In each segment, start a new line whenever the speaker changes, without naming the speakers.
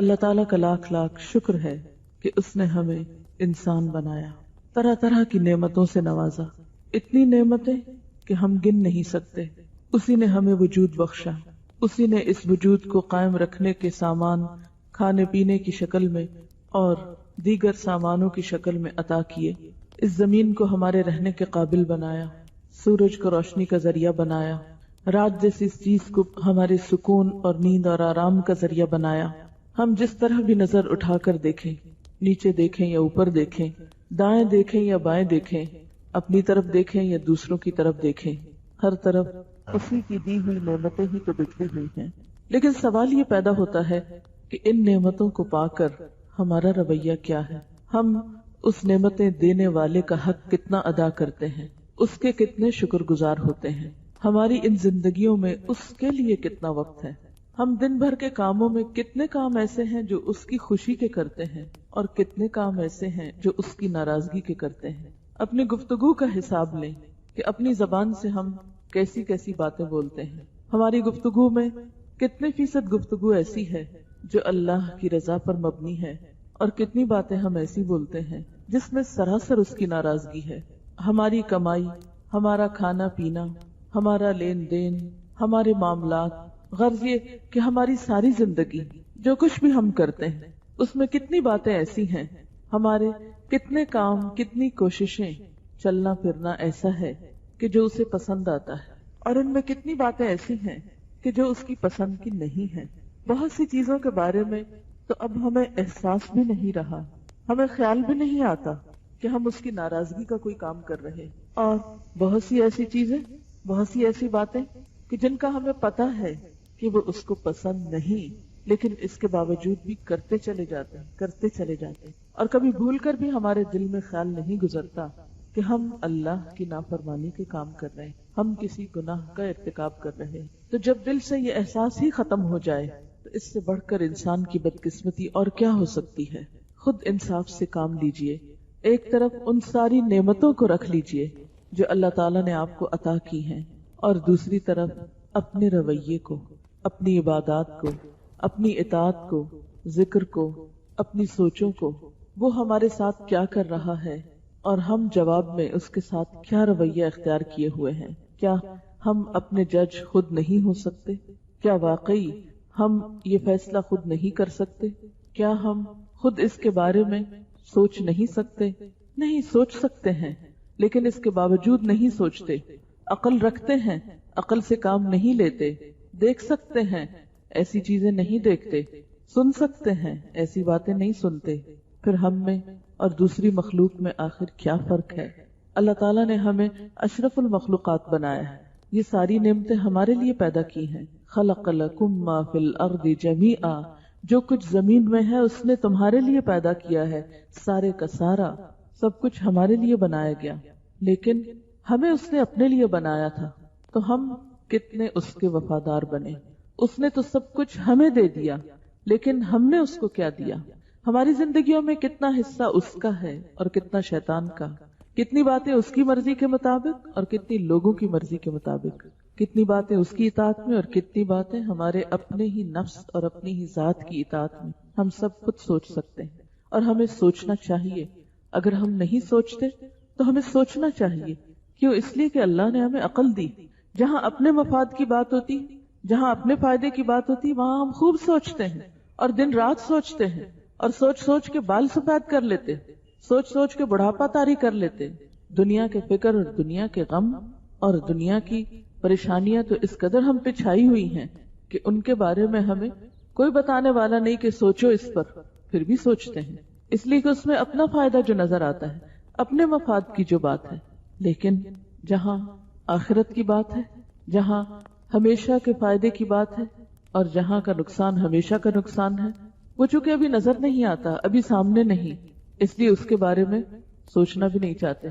اللہ تعالیٰ کا لاکھ لاکھ شکر ہے کہ اس نے ہمیں انسان بنایا، طرح طرح کی نعمتوں سے نوازا، اتنی نعمتیں کہ ہم گن نہیں سکتے۔ اسی نے ہمیں وجود بخشا، اسی نے اس وجود کو قائم رکھنے کے سامان کھانے پینے کی شکل میں اور دیگر سامانوں کی شکل میں عطا کیے۔ اس زمین کو ہمارے رہنے کے قابل بنایا، سورج کو روشنی کا ذریعہ بنایا، رات جیسی چیز کو ہمارے سکون اور نیند اور آرام کا ذریعہ بنایا۔ ہم جس طرح بھی نظر اٹھا کر دیکھیں، نیچے دیکھیں یا اوپر دیکھیں، دائیں دیکھیں یا بائیں دیکھیں، اپنی طرف دیکھیں یا دوسروں کی طرف دیکھیں، ہر طرف اسی کی دی ہوئی نعمتیں ہی تو بکھری ہوئی ہیں۔ لیکن سوال یہ پیدا ہوتا ہے کہ ان نعمتوں کو پا کر ہمارا رویہ کیا ہے؟ ہم اس نعمتیں دینے والے کا حق کتنا ادا کرتے ہیں، اس کے کتنے شکر گزار ہوتے ہیں؟ ہماری ان زندگیوں میں اس کے لیے کتنا وقت ہے؟ ہم دن بھر کے کاموں میں کتنے کام ایسے ہیں جو اس کی خوشی کے کرتے ہیں اور کتنے کام ایسے ہیں جو اس کی ناراضگی کے کرتے ہیں؟ اپنی گفتگو کا حساب لیں کہ اپنی زبان سے ہم کیسی کیسی باتیں بولتے ہیں۔ ہماری گفتگو میں کتنے فیصد گفتگو ایسی ہے جو اللہ کی رضا پر مبنی ہے، اور کتنی باتیں ہم ایسی بولتے ہیں جس میں سراسر اس کی ناراضگی ہے۔ ہماری کمائی، ہمارا کھانا پینا، ہمارا لین دین، ہمارے معاملات، غرض یہ کہ ہماری ساری زندگی جو کچھ بھی ہم کرتے ہیں اس میں کتنی باتیں ایسی ہیں، ہمارے کتنے کام، کتنی کوششیں، چلنا پھرنا ایسا ہے کہ جو اسے پسند آتا ہے، اور ان میں کتنی باتیں ایسی ہیں کہ جو اس کی پسند کی نہیں ہیں۔ بہت سی چیزوں کے بارے میں تو اب ہمیں احساس بھی نہیں رہا، ہمیں خیال بھی نہیں آتا کہ ہم اس کی ناراضگی کا کوئی کام کر رہے، اور بہت سی ایسی چیزیں، بہت سی ایسی باتیں کہ جن کا ہمیں پتا ہے کہ وہ اس کو پسند نہیں، لیکن اس کے باوجود بھی کرتے چلے جاتے ہیں، اور کبھی بھول کر بھی ہمارے دل میں خیال نہیں گزرتا کہ ہم اللہ کی نافرمانی کے کام کر رہے ہیں، ہم کسی گناہ کا ارتکاب کر رہے ہیں۔ تو جب دل سے یہ احساس ہی ختم ہو جائے تو اس سے بڑھ کر انسان کی بدقسمتی اور کیا ہو سکتی ہے؟ خود انصاف سے کام لیجئے، ایک طرف ان ساری نعمتوں کو رکھ لیجئے جو اللہ تعالیٰ نے آپ کو عطا کی ہیں، اور دوسری طرف اپنے رویے کو، اپنی عبادات کو، اپنی اطاعت کو، ذکر کو، اپنی سوچوں کو، وہ ہمارے ساتھ کیا کر رہا ہے اور ہم جواب میں اس کے ساتھ کیا رویہ اختیار کیے ہوئے ہیں۔ کیا ہم اپنے جج خود نہیں ہو سکتے؟ کیا واقعی ہم یہ فیصلہ خود نہیں کر سکتے؟ کیا ہم خود اس کے بارے میں سوچ نہیں سکتے؟ نہیں، سوچ سکتے ہیں، لیکن اس کے باوجود نہیں سوچتے۔ عقل رکھتے ہیں، عقل سے کام نہیں لیتے۔ دیکھ سکتے ہیں، ایسی چیزیں نہیں دیکھتے۔ سن سکتے ہیں، ایسی باتیں نہیں سنتے۔ پھر ہم میں اور دوسری مخلوق میں آخر کیا فرق ہے؟ اللہ تعالیٰ نے ہمیں اشرف المخلوقات بنایا ہے، یہ ساری نعمتیں ہمارے لیے پیدا کی ہیں۔ خلق لکم ما فی الارض جمیعا، جو کچھ زمین میں ہے اس نے تمہارے لیے پیدا کیا ہے، سارے کا سارا، سب کچھ ہمارے لیے بنایا گیا۔ لیکن ہمیں اس نے اپنے لیے بنایا تھا، تو ہم کتنے اس کے وفادار بنے۔ اس نے تو سب کچھ ہمیں دے دیا، لیکن ہم نے اس کو کیا دیا؟ ہماری زندگیوں میں کتنا حصہ اس کا ہے اور کتنا شیطان کا؟ کتنی باتیں اس کی مرضی کے مطابق اور کتنی لوگوں کی مرضی کے مطابق؟ کتنی باتیں اس کی اطاعت میں اور کتنی باتیں ہمارے اپنے ہی نفس اور اپنی ہی ذات کی اطاعت میں؟ ہم سب خود سوچ سکتے ہیں، اور ہمیں سوچنا چاہیے۔ اگر ہم نہیں سوچتے تو ہمیں سوچنا چاہیے۔ کیوں؟ اس لیے کہ اللہ نے ہمیں عقل دی۔ جہاں اپنے مفاد کی بات ہوتی، جہاں اپنے فائدے کی بات ہوتی، وہاں ہم خوب سوچتے ہیں اور دن رات سوچتے ہیں، اور سوچ سوچ کے بال سفید کر لیتے، سوچ سوچ کے بڑھاپا طاری کر لیتے۔ دنیا کے فکر اور دنیا کے غم اور دنیا کی پریشانیاں تو اس قدر ہم پہ چھائی ہوئی ہیں کہ ان کے بارے میں ہمیں کوئی بتانے والا نہیں کہ سوچو اس پر، پھر بھی سوچتے ہیں، اس لیے کہ اس میں اپنا فائدہ جو نظر آتا ہے، اپنے مفاد کی جو بات ہے۔ لیکن جہاں آخرت کی بات ہے، جہاں ہمیشہ کے فائدے کی بات ہے، اور جہاں کا نقصان ہمیشہ کا نقصان ہے، وہ چونکہ ابھی نظر نہیں آتا، ابھی سامنے نہیں، اس لیے اس کے بارے میں سوچنا بھی نہیں چاہتے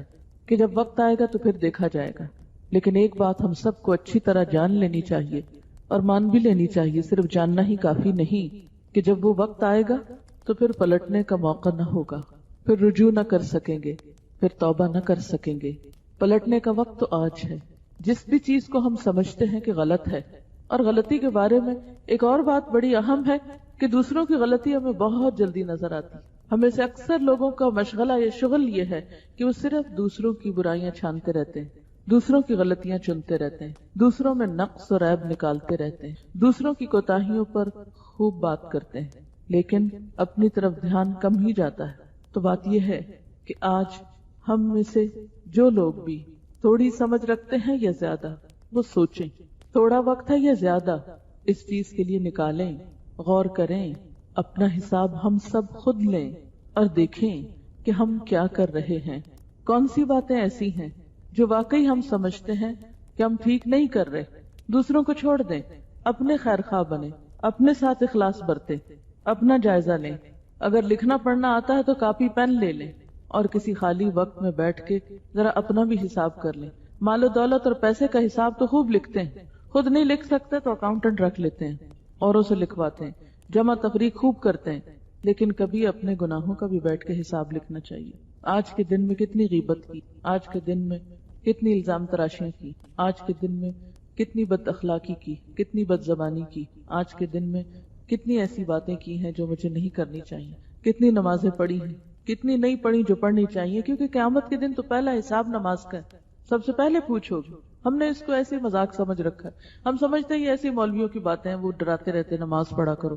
کہ جب وقت آئے گا تو پھر دیکھا جائے گا۔ لیکن ایک بات ہم سب کو اچھی طرح جان لینی چاہیے اور مان بھی لینی چاہیے، صرف جاننا ہی کافی نہیں، کہ جب وہ وقت آئے گا تو پھر پلٹنے کا موقع نہ ہوگا، پھر رجوع نہ کر سکیں گے، پھر توبہ نہ کر سکیں گے۔ پلٹنے کا وقت تو آج ہے۔ جس بھی چیز کو ہم سمجھتے ہیں کہ غلط ہے، اور غلطی کے بارے میں ایک اور بات بڑی اہم ہے کہ دوسروں کی غلطی ہمیں بہت جلدی نظر آتی. ہمیں سے اکثر لوگوں کا مشغلہ یا شغل یہ ہے کہ وہ صرف دوسروں کی برائیاں چھانتے رہتے ہیں، دوسروں کی غلطیاں چنتے رہتے ہیں، دوسروں میں نقص اور عیب نکالتے رہتے ہیں، دوسروں کی کوتاہیوں پر خوب بات کرتے ہیں، لیکن اپنی طرف دھیان کم ہی جاتا ہے. تو بات یہ ہے کہ آج ہم میں سے جو لوگ بھی تھوڑی سمجھ رکھتے ہیں یا زیادہ، وہ سوچیں تھوڑا وقت ہے یا زیادہ اس چیز کے لیے نکالیں، غور کریں، اپنا حساب ہم سب خود لیں اور دیکھیں کہ ہم کیا کر رہے ہیں. کون سی باتیں ایسی ہیں جو واقعی ہم سمجھتے ہیں کہ ہم ٹھیک نہیں کر رہے. دوسروں کو چھوڑ دیں، اپنے خیر خواہ بنیں، اپنے ساتھ اخلاص برتیں، اپنا جائزہ لیں. اگر لکھنا پڑھنا آتا ہے تو کاپی پین لے لیں اور کسی خالی وقت میں بیٹھ کے ذرا اپنا بھی حساب کر لیں. مال و دولت اور پیسے کا حساب تو خوب لکھتے ہیں، خود نہیں لکھ سکتے تو اکاؤنٹنٹ رکھ لیتے ہیں، اوروں سے لکھواتے ہیں، جمع تفریق خوب کرتے ہیں، لیکن کبھی اپنے گناہوں کا بھی بیٹھ کے حساب لکھنا چاہیے. آج کے دن میں کتنی غیبت کی، آج کے دن میں کتنی الزام تراشیاں کی، آج کے دن میں کتنی بد اخلاقی کی، کتنی بد زبانی کی، آج کے دن میں کتنی ایسی باتیں کی ہیں جو مجھے نہیں کرنی چاہیے، کتنی نمازیں پڑھی ہیں، کتنی نہیں پڑھی جو پڑھنی چاہیے. کیونکہ قیامت کے دن تو پہلا حساب نماز کا ہے، سب سے پہلے پوچھو گے. ہم نے اس کو ایسے مذاق سمجھ رکھا ہے، ہم سمجھتے ہیں یہ ایسی مولویوں کی باتیں ہیں، وہ ڈراتے رہتے نماز پڑھا کرو،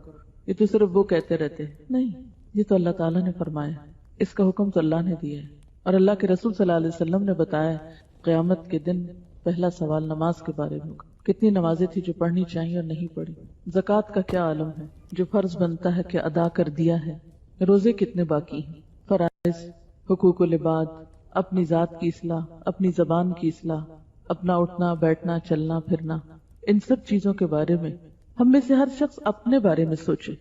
یہ تو صرف وہ کہتے رہتے ہیں. نہیں، یہ تو اللہ تعالیٰ نے فرمایا، اس کا حکم تو اللہ نے دیا ہے، اور اللہ کے رسول صلی اللہ علیہ وسلم نے بتایا قیامت کے دن پہلا سوال نماز کے بارے میں ہوگا. کتنی نمازیں تھی جو پڑھنی چاہیے اور نہیں پڑھی. زکوٰۃ کا کیا عالم ہے جو فرض بنتا ہے کہ ادا کر دیا ہے. روزے کتنے باقی ہیں. فرائض، حقوق العباد، اپنی ذات کی اصلاح، اپنی زبان کی اصلاح، اپنا اٹھنا بیٹھنا چلنا پھرنا، ان سب چیزوں کے بارے میں ہم میں سے ہر شخص اپنے بارے میں سوچے،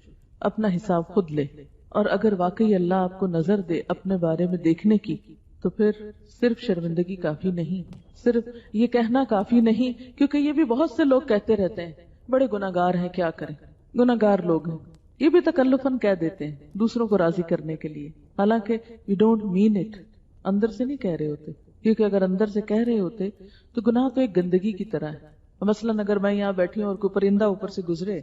اپنا حساب خود لے. اور اگر واقعی اللہ آپ کو نظر دے اپنے بارے میں دیکھنے کی، تو پھر صرف شرمندگی کافی نہیں، صرف یہ کہنا کافی نہیں، کیونکہ یہ بھی بہت سے لوگ کہتے رہتے ہیں بڑے گناہگار ہیں، کیا کریں، گناہگار لوگ ہیں. یہ بھی تکلفاً کہہ دیتے ہیں دوسروں کو راضی کرنے کے لیے، حالانکہ یو ڈونٹ مین اٹ، اندر سے نہیں کہہ رہے ہوتے. کیونکہ اگر اندر سے کہہ رہے ہوتے تو گناہ تو ایک گندگی کی طرح ہے. مثلاً اگر میں یہاں بیٹھی ہوں اور کوئی پرندہ اوپر سے گزرے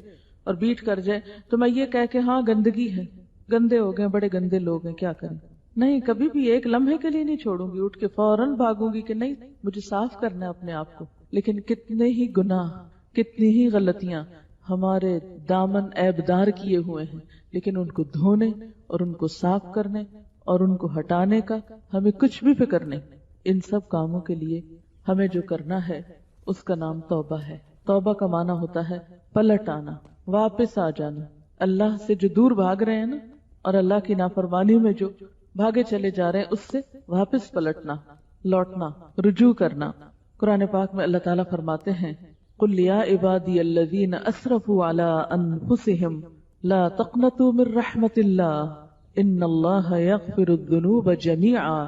اور بیٹ کر جائے تو میں یہ کہہ کے ہاں گندگی ہے، گندے ہو گئے، بڑے گندے لوگ ہیں، کیا کریں. نہیں، کبھی بھی ایک لمحے کے لیے نہیں چھوڑوں گی، اٹھ کے فوراً بھاگوں گی کہ نہیں، مجھے صاف کرنا ہے اپنے آپ کو. لیکن کتنے ہی گناہ، کتنی ہی غلطیاں ہمارے دامن عیبدار کیے ہوئے ہیں، لیکن ان کو دھونے اور ان کو صاف کرنے اور ان کو ہٹانے کا ہمیں کچھ بھی فکر نہیں. ان سب کاموں کے لیے ہمیں جو کرنا ہے اس کا نام توبہ ہے. توبہ کا معنی ہوتا ہے پلٹ آنا، واپس آ جانا. اللہ سے جو دور بھاگ رہے ہیں نا، اور اللہ کی نافرمانی میں جو بھاگے چلے جا رہے ہیں، اس سے واپس پلٹنا، لوٹنا، رجوع کرنا. قرآن پاک میں اللہ تعالیٰ فرماتے ہیں قُلْ يَا عِبَادِيَ الَّذِينَ أَسْرَفُوا عَلَىٰ أَنفُسِهِمْ لَا تَقْنَطُوا مِن رَحْمَةِ اللَّهِ إِنَّ اللَّهَ يَغْفِرُ الذُّنُوبَ جَمِيعًا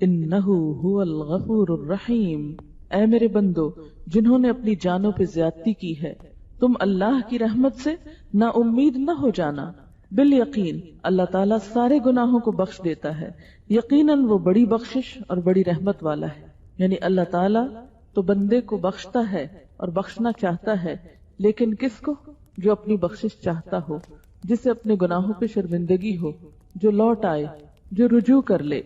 إِنَّهُ هُوَ الْغَفُورُ الرَّحِيمُ. اے میرے بندو، جنہوں نے اپنی جانوں پہ زیادتی کی ہے، تم اللہ کی رحمت سے نا امید نہ ہو جانا. بالیقین اللہ تعالیٰ سارے گناہوں کو بخش دیتا ہے، یقیناً وہ بڑی بخشش اور بڑی رحمت والا ہے. یعنی اللہ تعالیٰ تو بندے کو بخشتا ہے اور بخشنا چاہتا ہے، لیکن کس کو؟ جو اپنی بخشش چاہتا ہو، جسے اپنے گناہوں پہ شرمندگی ہو، جو لوٹ آئے، جو رجوع کر لے.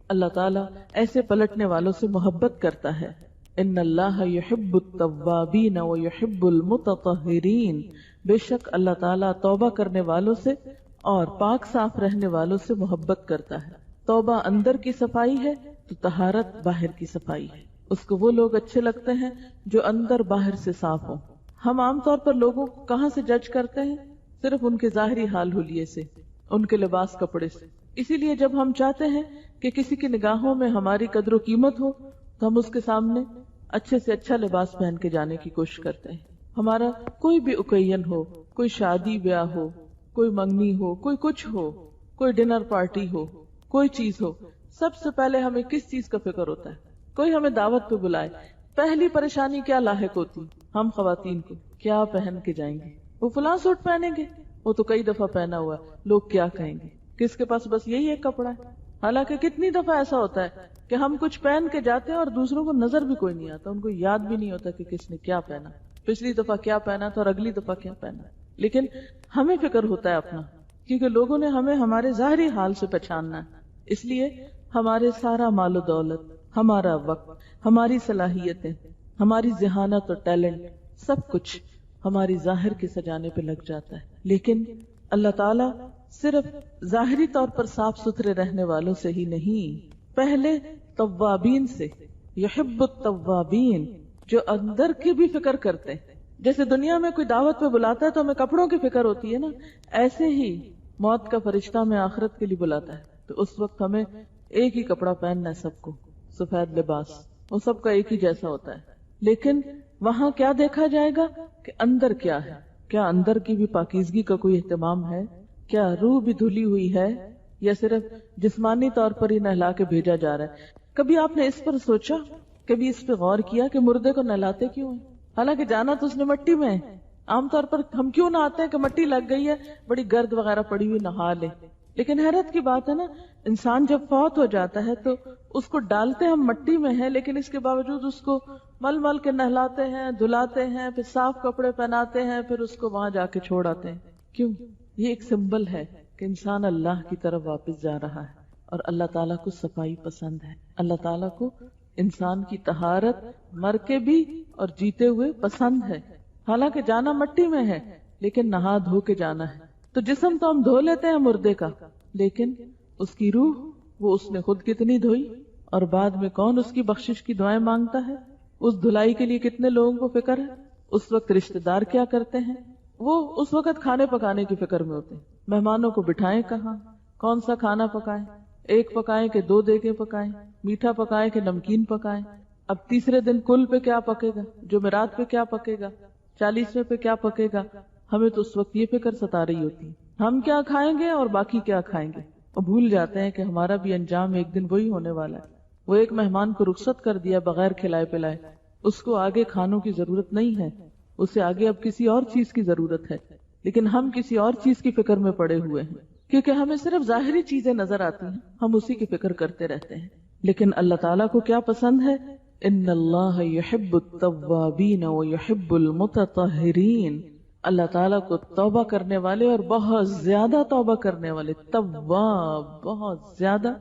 اللہ تعالیٰ ایسے پلٹنے والوں سے محبت کرتا ہے. ان اللہ یحب التوابین ویحب المتطہرین. بے شک اللہ تعالیٰ توبہ کرنے والوں سے اور پاک صاف رہنے والوں سے محبت کرتا ہے. توبہ اندر کی صفائی ہے تو طہارت باہر کی صفائی ہے. اس کو وہ لوگ اچھے لگتے ہیں جو اندر باہر سے صاف ہوں. ہم عام طور پر لوگوں کو کہاں سے جج کرتے ہیں؟ صرف ان کے ظاہری حال حلیے سے، ان کے لباس کپڑے سے. اسی لیے جب ہم چاہتے ہیں کہ کسی کی نگاہوں میں ہماری قدر و قیمت ہو تو ہم اس کے سامنے اچھے سے اچھا لباس پہن کے جانے کی کوشش کرتے ہیں. ہمارا کوئی بھی اوکیزن ہو، کوئی شادی بیاہ ہو، کوئی منگنی ہو، کوئی کچھ ہو، کوئی ڈنر پارٹی ہو، کوئی چیز ہو، سب سے پہلے ہمیں کس چیز کا فکر ہوتا ہے؟ کوئی ہمیں دعوت پہ بلائے، پہلی پریشانی کیا لاحق ہوتی ہم خواتین کو؟ کیا پہن کے جائیں گے؟ وہ فلاں سوٹ پہنیں گے، وہ تو کئی دفعہ پہنا ہوا ہے، لوگ کیا کہیں گے؟ کس کے پاس بس یہی ایک کپڑا ہے. حالانکہ کتنی دفعہ ایسا ہوتا ہے کہ ہم کچھ پہن کے جاتے ہیں اور دوسروں کو نظر بھی کوئی نہیں آتا، ان کو یاد بھی نہیں ہوتا کہ کس نے کیا پہنا، پچھلی دفعہ کیا پہنا تھا اور اگلی دفعہ کیا پہنا. لیکن ہمیں فکر ہوتا ہے اپنا، کیونکہ لوگوں نے ہمیں ہمارے ظاہری حال سے پہچاننا ہے، اس لیے ہمارے سارا مال و دولت، ہمارا وقت، ہماری صلاحیتیں، ہماری ذہانت اور ٹیلنٹ، سب کچھ ہماری ظاہر کے سجانے پہ لگ جاتا ہے. لیکن اللہ تعالیٰ صرف ظاہری طور پر صاف ستھرے رہنے والوں سے ہی نہیں، پہلے توابین سے، یحب التوابین، جو اندر کی بھی فکر کرتے ہیں. جیسے دنیا میں کوئی دعوت پہ بلاتا ہے تو ہمیں کپڑوں کی فکر ہوتی ہے نا، ایسے ہی موت کا فرشتہ ہمیں آخرت کے لیے بلاتا ہے تو اس وقت ہمیں ایک ہی کپڑا پہننا ہے، سب کو سفید لباس، وہ سب کا ایک ہی جیسا ہوتا ہے. لیکن وہاں کیا دیکھا جائے گا کہ اندر کیا ہے، کیا اندر کی بھی پاکیزگی کا کوئی اہتمام ہے، کیا روح بھی دھلی ہوئی ہے، یا صرف جسمانی طور پر ہی نہلا کے بھیجا جا رہا ہے. کبھی آپ نے اس پر سوچا، کبھی اس پہ غور کیا کہ مردے کو نہلاتے کیوں ہیں؟ حالانکہ جانا تو اس نے مٹی میں ہے. عام طور پر ہم کیوں نہ آتے ہیں کہ مٹی لگ گئی ہے، بڑی گرد وغیرہ پڑی ہوئی، نہا لے. لیکن حیرت کی بات ہے نا، انسان جب فوت ہو جاتا ہے تو اس کو ڈالتے ہم مٹی میں ہیں، لیکن اس کے باوجود اس کو مل مل کے نہلاتے ہیں، دھلاتے ہیں، پھر صاف کپڑے پہناتے ہیں، پھر اس کو وہاں جا کے چھوڑ آتے ہیں. کیوں؟ یہ ایک سمبل ہے کہ انسان اللہ کی طرف واپس جا رہا ہے، اور اللہ تعالیٰ کو صفائی پسند ہے. اللہ تعالیٰ کو انسان کی طہارت مر کے بھی اور جیتے ہوئے پسند ہے. حالانکہ جانا مٹی میں ہے لیکن نہا دھو کے جانا ہے. تو جسم تو ہم دھو لیتے ہیں مردے کا، لیکن اس کی روح، وہ اس نے خود کتنی دھوئی، اور بعد میں کون اس کی بخشش کی دعائیں مانگتا ہے. اس دھلائی کے لیے کتنے لوگوں کو فکر ہے. اس وقت رشتہ دار کیا کرتے ہیں، وہ اس وقت کھانے پکانے کی فکر میں ہوتے ہیں. مہمانوں کو بٹھائیں کہاں، کون سا کھانا پکائیں، ایک پکائیں کہ دو دیگیں پکائیں، میٹھا پکائیں کہ نمکین پکائیں. اب تیسرے دن کل پہ کیا پکے گا، جمعرات پہ کیا پکے گا، 40ویں پہ کیا پکے گا. ہمیں تو اس وقت یہ فکر ستا رہی ہوتی ہے ہم کیا کھائیں گے اور باقی کیا کھائیں گے، اور بھول جاتے ہیں کہ ہمارا بھی انجام ایک دن وہی ہونے والا ہے. وہ ایک مہمان کو رخصت کر دیا بغیر کھلائے پلائے، اس کو آگے کھانوں کی ضرورت نہیں ہے، اسے آگے اب کسی اور چیز کی ضرورت ہے. لیکن ہم کسی اور چیز کی فکر میں پڑے ہوئے ہیں، کیونکہ ہمیں صرف ظاہری چیزیں نظر آتی ہیں، ہم اسی کی فکر کرتے رہتے ہیں. لیکن اللہ تعالیٰ کو کیا پسند ہے؟ ان اللہ یحب التوابین ویحب المتطہرین. اللہ تعالیٰ کو توبہ کرنے والے اور بہت زیادہ توبہ کرنے والے، تواب بہت زیادہ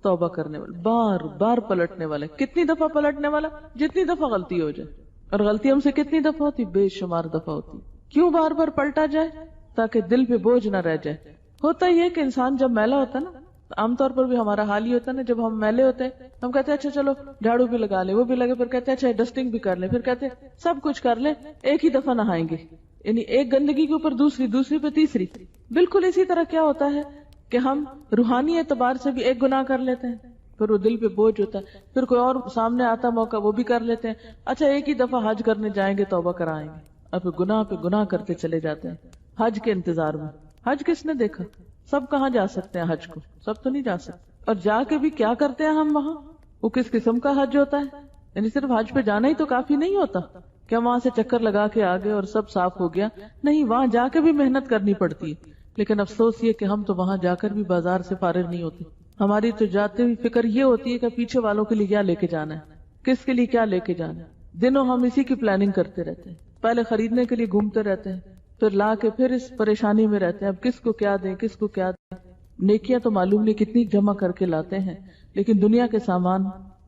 توبہ کرنے والے، بار بار پلٹنے والے. کتنی دفعہ پلٹنے والا؟ جتنی دفعہ غلطی ہو جائے. اور غلطی ہم سے کتنی دفعہ ہوتی؟ بے شمار دفعہ ہوتی. کیوں بار بار پلٹا جائے؟ تاکہ دل پہ بوجھ نہ رہ جائے. ہوتا یہ کہ انسان جب میلا ہوتا ہے نا، عام طور پر بھی ہمارا حال یہ ہوتا ہے نا، جب ہم میلے ہوتے ہیں ہم کہتے ہیں اچھا چلو جھاڑو بھی لگا لیں، وہ بھی لگے، پھر کہتے ہیں اچھا ڈسٹنگ بھی کر لیں، پھر کہتے ہیں سب کچھ کر لیں، ایک ہی دفعہ نہائیں گے. یعنی ایک گندگی کے اوپر دوسری، دوسری پہ تیسری. بالکل اسی طرح کیا ہوتا ہے کہ ہم روحانی اعتبار سے بھی ایک گناہ کر لیتے ہیں، پھر وہ دل پہ بوجھ ہوتا ہے، پھر کوئی اور سامنے آتا موقع وہ بھی کر لیتے ہیں. اچھا ایک ہی دفعہ حج کرنے جائیں گے، توبہ کرائیں گے، اور پھر گناہ پہ گناہ کرتے چلے جاتے ہیں حج کے انتظار میں. حج کس نے دیکھا؟ سب کہاں جا سکتے ہیں حج کو؟ سب تو نہیں جا سکتے. اور جا کے بھی کیا کرتے ہیں ہم وہاں؟ وہ کس قسم کا حج ہوتا ہے؟ یعنی صرف حج پہ جانا ہی تو کافی نہیں ہوتا. کیا وہاں سے چکر لگا کے آگے اور سب صاف ہو گیا؟ نہیں، وہاں جا کے بھی محنت کرنی پڑتی ہے. لیکن افسوس یہ کہ ہم تو وہاں جا کر بھی بازار سے فارغ نہیں ہوتے. ہماری تو جاتے ہوئی فکر یہ ہوتی ہے کہ پیچھے والوں کے لیے کیا لے کے جانا ہے، کس کے لیے کیا لے کے جانا ہے. دنوں ہم اسی کی پلاننگ کرتے رہتے ہیں، پہلے خریدنے کے لیے گھومتے رہتے ہیں، پھر لا کے پھر اس پریشانی میں رہتے ہیں اب کس کو کیا دیں، کس کو کیا دیں. نیکیاں تو معلوم نہیں کتنی جمع کر کے لاتے ہیں، لیکن دنیا کے سامان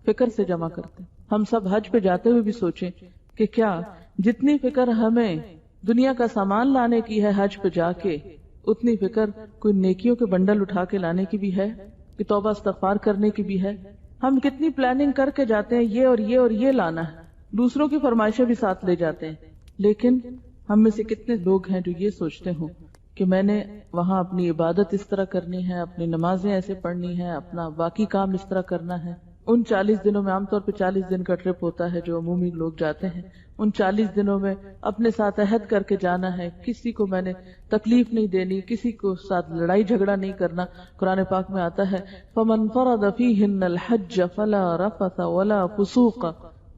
فکر سے جمع کرتے ہیں. ہم سب حج پہ جاتے ہوئے بھی سوچیں کہ کیا جتنی فکر ہمیں دنیا کا سامان لانے کی ہے حج پہ جا کے، اتنی فکر کوئی نیکیوں کے بنڈل اٹھا کے لانے کی بھی ہے، کہ توبہ استغفار کرنے کی بھی ہے. ہم کتنی پلاننگ کر کے جاتے ہیں، یہ اور یہ اور یہ لانا ہے، دوسروں کی فرمائشیں بھی ساتھ لے جاتے ہیں. لیکن ہم میں سے کتنے لوگ ہیں جو یہ سوچتے ہوں کہ میں نے وہاں اپنی عبادت اس طرح کرنی ہے، اپنی نمازیں ایسے پڑھنی ہے، اپنا باقی کام اس طرح کرنا ہے. ان 40 دنوں میں عام طور پہ 40 دن کا ٹرپ ہوتا ہے جو عمومی لوگ جاتے ہیں. ان 40 دنوں میں اپنے ساتھ عہد کر کے جانا ہے، کسی کو میں نے تکلیف نہیں دینی، کسی کو ساتھ لڑائی جھگڑا نہیں کرنا. قرآن پاک میں آتا ہے فَمَنْ فَرَضَ فِيهِنَّ الْحَجَّ فَلَا رَفَثَ وَلَا فُسُوقَ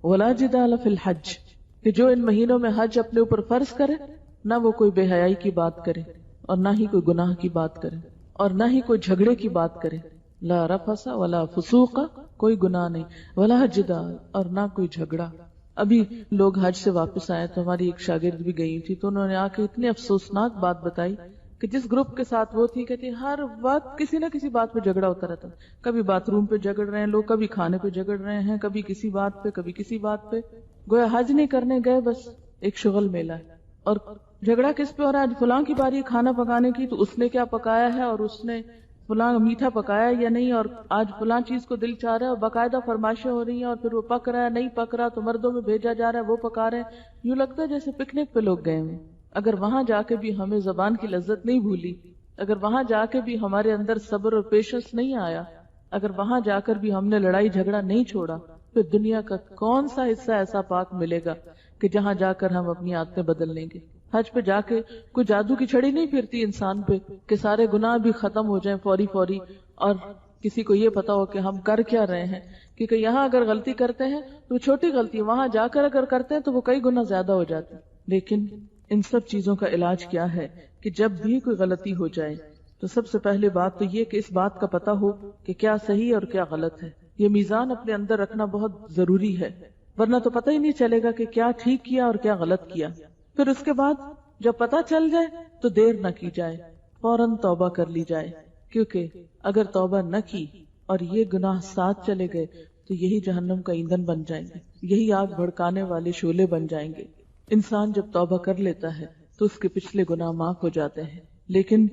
وَلَا جِدَالَ فِي الْحَجِّ، کہ جو ان مہینوں میں حج اپنے اوپر فرض کرے، نہ وہ کوئی بے حیائی کی بات کرے اور نہ ہی کوئی گناہ کی بات کرے اور نہ ہی کوئی جھگڑے کی بات کرے. لا رفث ولا فسوق، کوئی گناہ نہیں، ولا جدال، اور نہ کوئی جھگڑا. ابھی لوگ حج سے واپس آئے تو ہماری ایک شاگرد بھی گئی تھی، تو انہوں نے آ کے اتنی افسوسناک بات بتائی کہ جس گروپ کے ساتھ وہ تھی کہتی ہر وقت کسی نہ کسی بات پہ جھگڑا ہوتا رہتا، کبھی باتھ روم پہ جھگڑ رہے ہیں لوگ، کبھی کھانے پہ جھگڑ رہے ہیں، کبھی کسی بات پہ کبھی کسی بات پہ، گویا حج نہیں کرنے گئے، بس ایک شغل میلہ ہے۔ اور جھگڑا کس پہ ہو رہا ہے؟ آج فلاں کی باری کھانا پکانے کی تو اس نے کیا پکایا ہے اور اس نے فلاں میٹھا پکایا یا نہیں، اور آج فلاں چیز کو دل چاہ رہا ہے اور باقاعدہ فرمائشیں ہو رہی ہیں، اور پھر وہ پک رہا ہے نہیں پک رہا تو مردوں میں بھیجا جا رہا ہے وہ پکا رہے ہیں، یوں لگتا ہے جیسے پکنک پہ لوگ گئے ہیں۔ اگر وہاں جا کے بھی ہمیں زبان کی لذت نہیں بھولی، اگر وہاں جا کے بھی ہمارے اندر صبر اور پیشنس نہیں آیا، اگر وہاں جا کر بھی ہم نے لڑائی جھگڑا نہیں چھوڑا، پھر دنیا کا کون سا حصہ ایسا پاک ملے گا کہ جہاں جا کر ہم اپنی عادتیں بدل لیں گے۔ حج پہ جا کے کوئی جادو کی چھڑی نہیں پھرتی انسان پہ کہ سارے گناہ بھی ختم ہو جائیں فوری فوری، اور کسی کو یہ پتا ہو کہ ہم کر کیا رہے ہیں، کیونکہ یہاں اگر غلطی کرتے ہیں تو چھوٹی غلطی، وہاں جا کر اگر کرتے ہیں تو وہ کئی گنا زیادہ ہو جاتی۔ لیکن ان سب چیزوں کا علاج کیا ہے کہ جب بھی کوئی غلطی ہو جائے تو سب سے پہلے بات تو یہ کہ اس بات کا پتہ ہو کہ کیا صحیح اور کیا غلط ہے۔ یہ میزان اپنے اندر رکھنا بہت ضروری ہے، ورنہ تو پتہ ہی نہیں چلے گا کہ کیا ٹھیک کیا اور کیا غلط کیا۔ پھر اس کے بعد جب پتہ چل جائے تو دیر نہ کی جائے، فوراً توبہ کر لی جائے، کیونکہ اگر توبہ نہ کی اور یہ گناہ ساتھ چلے گئے تو یہی جہنم کا ایندھن بن جائیں گے، یہی آگ بھڑکانے والے شعلے بن جائیں گے۔ انسان جب توبہ کر لیتا ہے تو اس کے پچھلے گناہ معاف ہو جاتے ہیں، لیکن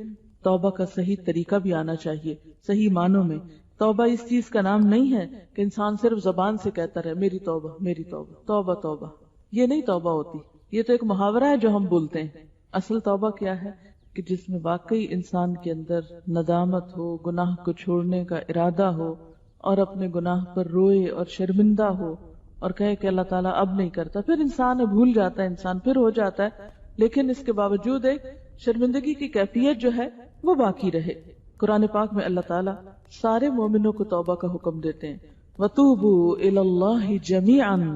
توبہ کا صحیح طریقہ بھی آنا چاہیے، صحیح معنوں میں۔ توبہ اس چیز کا نام نہیں ہے کہ انسان صرف زبان سے کہتا رہے میری توبہ میری توبہ توبہ توبہ، یہ نہیں توبہ ہوتی، یہ تو ایک محاورہ ہے جو ہم بولتے ہیں۔ اصل توبہ کیا ہے کہ جس میں واقعی انسان کے اندر ندامت ہو، گناہ کو چھوڑنے کا ارادہ ہو، اور اپنے گناہ پر روئے اور شرمندہ ہو اور کہے کہ اللہ تعالیٰ اب نہیں کرتا۔ پھر انسان بھول جاتا ہے، انسان پھر ہو جاتا ہے، لیکن اس کے باوجود ایک شرمندگی کی کیفیت جو ہے وہ باقی رہے۔ قرآن پاک میں اللہ تعالیٰ سارے مومنوں کو توبہ کا حکم دیتے ہیں، وَتُوبُوا إِلَى اللَّهِ جَمِيعًا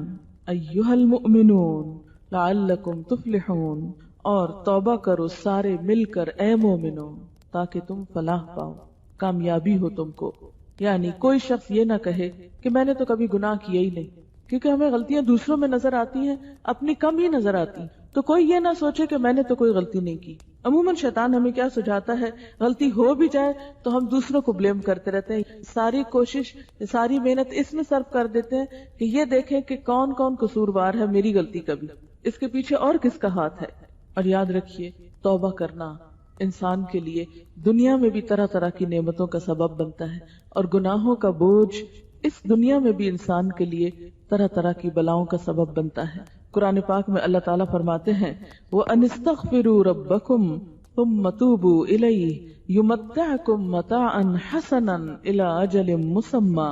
أَيُّهَا الْمُؤْمِنُونَ لَعَلَّكُمْ تُفْلِحُونَ، اور توبہ کرو سارے مل کر اے مومنوں تاکہ تم فلاح پاؤ، کامیابی ہو تم کو۔ یعنی کوئی شخص یہ نہ کہے کہ میں نے تو کبھی گناہ کیا ہی نہیں، کیونکہ ہمیں غلطیاں دوسروں میں نظر آتی ہیں، اپنی کم ہی نظر آتی، تو کوئی یہ نہ سوچے کہ میں نے تو کوئی غلطی نہیں کی۔ عموماً شیطان ہمیں کیا سجھاتا ہے، غلطی ہو بھی جائے تو ہم دوسروں کو بلیم کرتے رہتے ہیں، ساری کوشش ساری محنت اس میں صرف کر دیتے ہیں کہ یہ دیکھیں کہ کون کون قصوروار ہے میری غلطی کا بھی، اس کے پیچھے اور کس کا ہاتھ ہے۔ اور یاد رکھیے توبہ کرنا انسان کے لیے دنیا میں بھی طرح طرح کی نعمتوں کا سبب بنتا ہے، اور گناہوں کا بوجھ اس دنیا میں بھی انسان کے لیے طرح طرح کی بلاؤں کا سبب بنتا ہے۔ قرآن پاک میں اللہ تعالیٰ فرماتے ہیں وَأَنِ اسْتَغْفِرُوا رَبَّكُمْ ثُمَّ تُوبُوا إِلَيْهِ يُمَتِّعْكُمْ مَتَاعًا حَسَنًا إِلَىٰ أَجَلٍ مُّسَمًّى،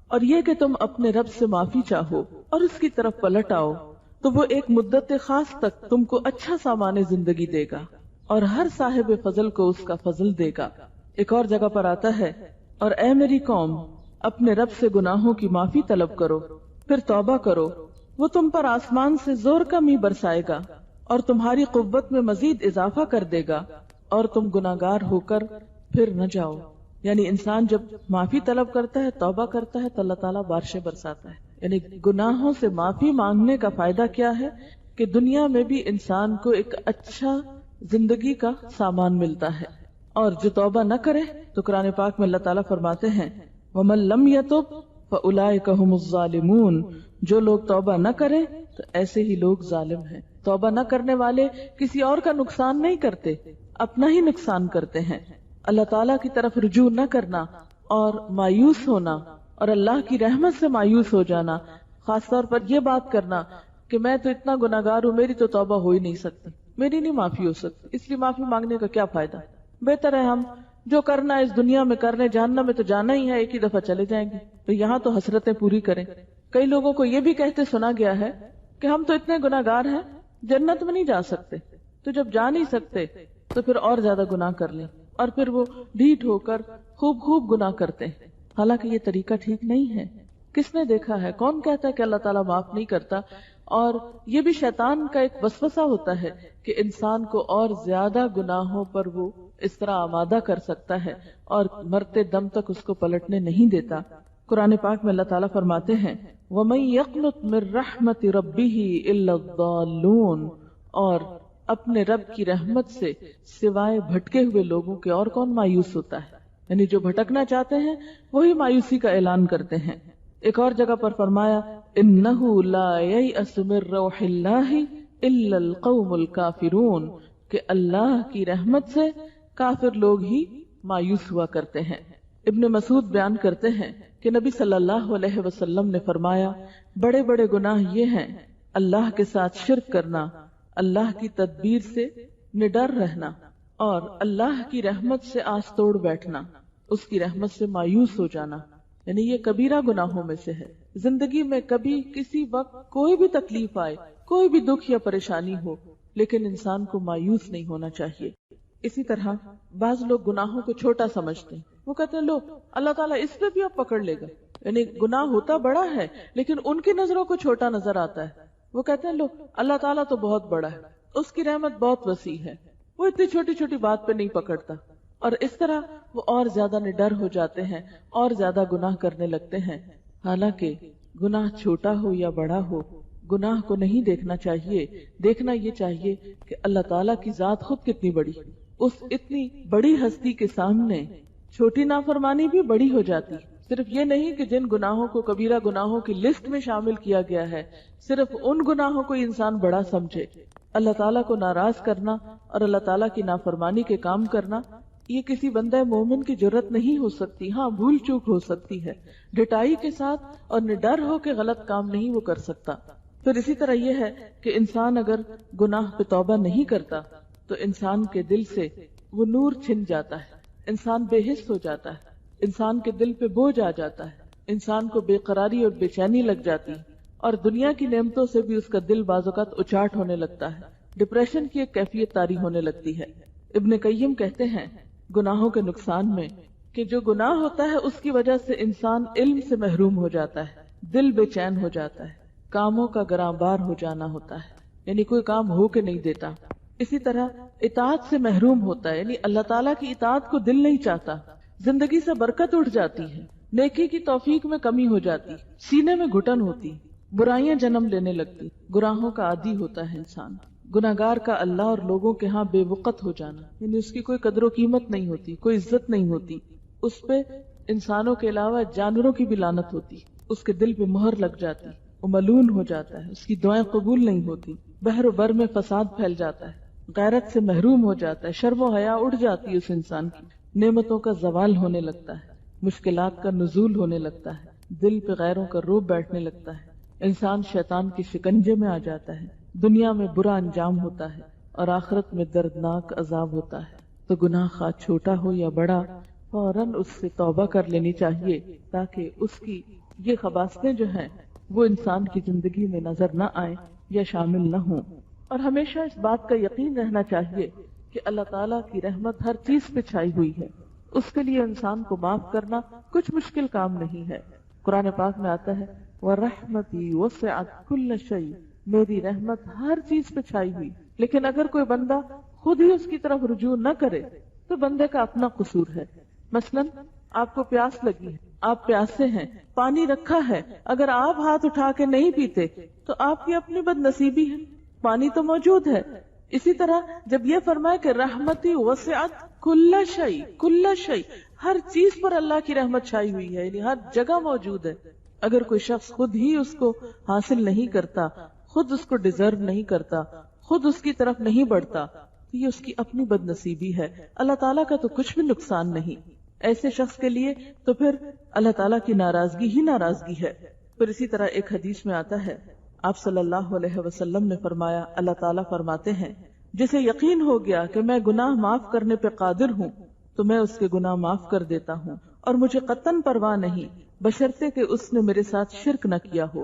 اور یہ کہ تم اپنے رب سے معافی چاہو اور اس کی طرف پلٹ آؤ تو وہ ایک مدت خاص تک تم کو اچھا سامان زندگی دے گا اور ہر صاحب فضل کو اس کا فضل دے گا۔ ایک اور جگہ پر آتا ہے اور اے میری قوم اپنے رب سے گناہوں کی معافی طلب کرو پھر توبہ کرو، وہ تم پر آسمان سے زور کا می برسائے گا اور تمہاری قوت میں مزید اضافہ کر دے گا اور تم گناہگار ہو کر پھر نہ جاؤ۔ یعنی انسان جب معافی طلب کرتا ہے، توبہ کرتا ہے، تو اللہ تعالیٰ بارشیں برساتا ہے۔ یعنی گناہوں سے معافی مانگنے کا فائدہ کیا ہے کہ دنیا میں بھی انسان کو ایک اچھا زندگی کا سامان ملتا ہے، اور جو توبہ نہ کرے تو قرآن پاک میں اللہ تعالیٰ فرماتے ہیں وَمَن لَمْ يَتُبْ فَأُولَئِكَ هُمُ الظَّالِمُونَ، جو لوگ توبہ نہ کریں تو ایسے ہی لوگ ظالم ہیں۔ توبہ نہ کرنے والے کسی اور کا نقصان نہیں کرتے، اپنا ہی نقصان کرتے ہیں۔ اللہ تعالیٰ کی طرف رجوع نہ کرنا اور مایوس ہونا اور اللہ کی رحمت سے مایوس ہو جانا، خاص طور پر یہ بات کرنا کہ میں تو اتنا گناہگار ہوں، میری تو توبہ ہو ہی نہیں سکتی، میری نہیں معافی ہو سکتی، اس لیے معافی مانگنے کا کیا فائدہ۔ بہتر ہے ہم جو کرنا ہے اس دنیا میں کر لیں، جہنم میں تو جانا ہی ہے، ایک ہی دفعہ چلے جائیں گے، تو یہاں تو حسرتیں پوری کریں۔ کئی لوگوں کو یہ بھی کہتے سنا گیا ہے کہ ہم تو اتنے گناہگار ہیں جنت میں نہیں جا سکتے، تو جب جا نہیں سکتے تو پھر اور زیادہ گناہ کر لیں، اور پھر وہ ڈھیٹ ہو کر خوب گناہ کرتے ہیں۔ حالانکہ یہ طریقہ ٹھیک نہیں ہے۔ کس نے دیکھا ہے، کون کہتا ہے کہ اللہ تعالیٰ معاف نہیں کرتا؟ اور یہ بھی شیطان کا ایک وسوسہ ہوتا ہے کہ انسان کو اور زیادہ گناہوں پر وہ اس طرح آمادہ کر سکتا ہے اور مرتے دم تک اس کو پلٹنے نہیں دیتا۔ قرآن پاک میں اللہ تعالیٰ فرماتے ہیں وَمَن يَقْنُطْ مِن رَحْمَتِ رَبِّهِ إِلَّا الضَّالُّونَ، اور اپنے رب کی رحمت سے سوائے بھٹکے ہوئے لوگوں کے اور کون مایوس ہوتا ہے؟ یعنی جو بھٹکنا چاہتے ہیں وہی مایوسی کا اعلان کرتے ہیں۔ ایک اور جگہ پر فرمایا إِنَّهُ لَا يَيْأَسُ مِن رَوْحِ اللَّهِ إِلَّا الْقَوْمُ الْكَافِرُونَ، کہ اللہ کی رحمت سے کافر لوگ ہی مایوس ہوا کرتے ہیں۔ ابن مسعود بیان کرتے ہیں کہ نبی صلی اللہ علیہ وسلم نے فرمایا بڑے بڑے گناہ یہ ہیں اللہ کے ساتھ شرک کرنا، اللہ کی تدبیر سے نڈر رہنا، اور اللہ کی رحمت سے آس توڑ بیٹھنا، اس کی رحمت سے مایوس ہو جانا، یعنی یہ کبیرہ گناہوں میں سے ہے۔ زندگی میں کبھی کسی وقت کوئی بھی تکلیف آئے، کوئی بھی دکھ یا پریشانی ہو، لیکن انسان کو مایوس نہیں ہونا چاہیے۔ اسی طرح بعض لوگ گناہوں کو چھوٹا سمجھتے ہیں، وہ کہتے ہیں لو اللہ تعالیٰ اس پہ بھی اب پکڑ لے گا، یعنی گناہ ہوتا بڑا ہے لیکن ان کی نظروں کو چھوٹا نظر آتا ہے۔ وہ کہتے ہیں لو اللہ تعالیٰ تو بہت بڑا ہے، اس کی رحمت بہت وسیع ہے، وہ اتنی چھوٹی چھوٹی بات پہ نہیں پکڑتا، اور اس طرح وہ اور زیادہ نڈر ہو جاتے ہیں اور زیادہ گناہ کرنے لگتے ہیں۔ حالانکہ گناہ چھوٹا ہو یا بڑا ہو، گناہ کو نہیں دیکھنا چاہیے، دیکھنا یہ چاہیے کہ اللہ تعالیٰ کی ذات خود کتنی بڑی، اس اتنی بڑی ہستی کے سامنے چھوٹی نافرمانی بھی بڑی ہو جاتی۔ صرف یہ نہیں کہ جن گناہوں کو کبیرہ گناہوں کی لسٹ میں شامل کیا گیا ہے صرف ان گناہوں کو انسان بڑا سمجھے۔ اللہ تعالیٰ کو ناراض کرنا اور اللہ تعالیٰ کی نافرمانی کے کام کرنا، یہ کسی بندہ مومن کی جرت نہیں ہو سکتی۔ ہاں بھول چوک ہو سکتی ہے، ڈٹائی کے ساتھ اور نڈر ہو کے غلط کام نہیں وہ کر سکتا۔ پھر اسی طرح یہ ہے کہ انسان اگر گناہ پہ توبہ نہیں کرتا تو انسان کے دل سے وہ نور چھن جاتا ہے، انسان بے حس ہو جاتا ہے، انسان کے دل پہ بوجھ آ جاتا ہے، انسان کو بے قراری اور بے چینی لگ جاتی ہے، اور دنیا کی نعمتوں سے بھی اس کا دل بعض اوقات اچاٹ ہونے لگتا ہے، ڈپریشن کی ایک کیفیت طاری ہونے لگتی ہے۔ ابن قیم کہتے ہیں گناہوں کے نقصان میں کہ جو گناہ ہوتا ہے اس کی وجہ سے انسان علم سے محروم ہو جاتا ہے، دل بے چین ہو جاتا ہے، کاموں کا گراں بار ہو جانا ہوتا ہے، یعنی کوئی کام ہو کے نہیں دیتا۔ اسی طرح اطاعت سے محروم ہوتا ہے، یعنی اللہ تعالیٰ کی اطاعت کو دل نہیں چاہتا، زندگی سے برکت اٹھ جاتی ہے، نیکی کی توفیق میں کمی ہو جاتی، سینے میں گھٹن ہوتی، برائیاں جنم لینے لگتی، گناہوں کا عادی ہوتا ہے انسان، گناہگار کا اللہ اور لوگوں کے ہاں بے وقت ہو جانا، یعنی اس کی کوئی قدر و قیمت نہیں ہوتی، کوئی عزت نہیں ہوتی، اس پہ انسانوں کے علاوہ جانوروں کی بھی لعنت ہوتی، اس کے دل پہ مہر لگ جاتی، وہ ملعون ہو جاتا ہے، اس کی دعائیں قبول نہیں ہوتی، بحر و بر میں فساد پھیل جاتا ہے، غیرت سے محروم ہو جاتا ہے، شرم و حیا اڑ جاتی ہے اس انسان کی، نعمتوں کا زوال ہونے لگتا ہے، مشکلات کا نزول ہونے لگتا ہے، دل پہ غیروں کا روب بیٹھنے لگتا ہے، انسان شیطان کے شکنجے میں آ جاتا ہے، دنیا میں برا انجام ہوتا ہے اور آخرت میں دردناک عذاب ہوتا ہے۔ تو گناہ خواہ چھوٹا ہو یا بڑا فوراً اس سے توبہ کر لینی چاہیے تاکہ اس کی یہ خباثتیں جو ہیں وہ انسان کی زندگی میں نظر نہ آئیں یا شامل نہ ہوں۔ اور ہمیشہ اس بات کا یقین رہنا چاہیے کہ اللہ تعالیٰ کی رحمت ہر چیز پہ چھائی ہوئی ہے، اس کے لیے انسان کو معاف کرنا کچھ مشکل کام نہیں ہے۔ قرآن پاک میں آتا ہے وَرَحْمَتِي وَسِعَتْ كُلَّ شَيْءٍ، میری رحمت ہر چیز پہ چھائی ہوئی، لیکن اگر کوئی بندہ خود ہی اس کی طرف رجوع نہ کرے تو بندے کا اپنا قصور ہے۔ مثلاً آپ کو پیاس لگی ہے، آپ پیاسے ہیں، پانی رکھا ہے، اگر آپ ہاتھ اٹھا کے نہیں پیتے تو آپ کی اپنی بد نصیبی ہے، پانی تو موجود ہے۔ اسی طرح جب یہ فرمائے کہ رحمتی وسعت کل شیء، کل شیء، ہر چیز پر اللہ کی رحمت چھائی ہوئی ہے، یعنی ہر جگہ موجود ہے، اگر کوئی شخص خود ہی اس کو حاصل نہیں کرتا، خود اس کو ڈیزرو نہیں کرتا، خود اس کی طرف نہیں بڑھتا تو یہ اس کی اپنی بد نصیبی ہے، اللہ تعالیٰ کا تو کچھ بھی نقصان نہیں۔ ایسے شخص کے لیے تو پھر اللہ تعالیٰ کی ناراضگی ہی ناراضگی ہے۔ پھر اسی طرح ایک حدیث میں آتا ہے، آپ صلی اللہ علیہ وسلم نے فرمایا، اللہ تعالیٰ فرماتے ہیں جسے یقین ہو گیا کہ میں گناہ معاف کرنے پہ قادر ہوں تو میں اس کے گناہ معاف کر دیتا ہوں، اور مجھے قطعاً پرواہ نہیں بشرطے کہ اس نے میرے ساتھ شرک نہ کیا ہو،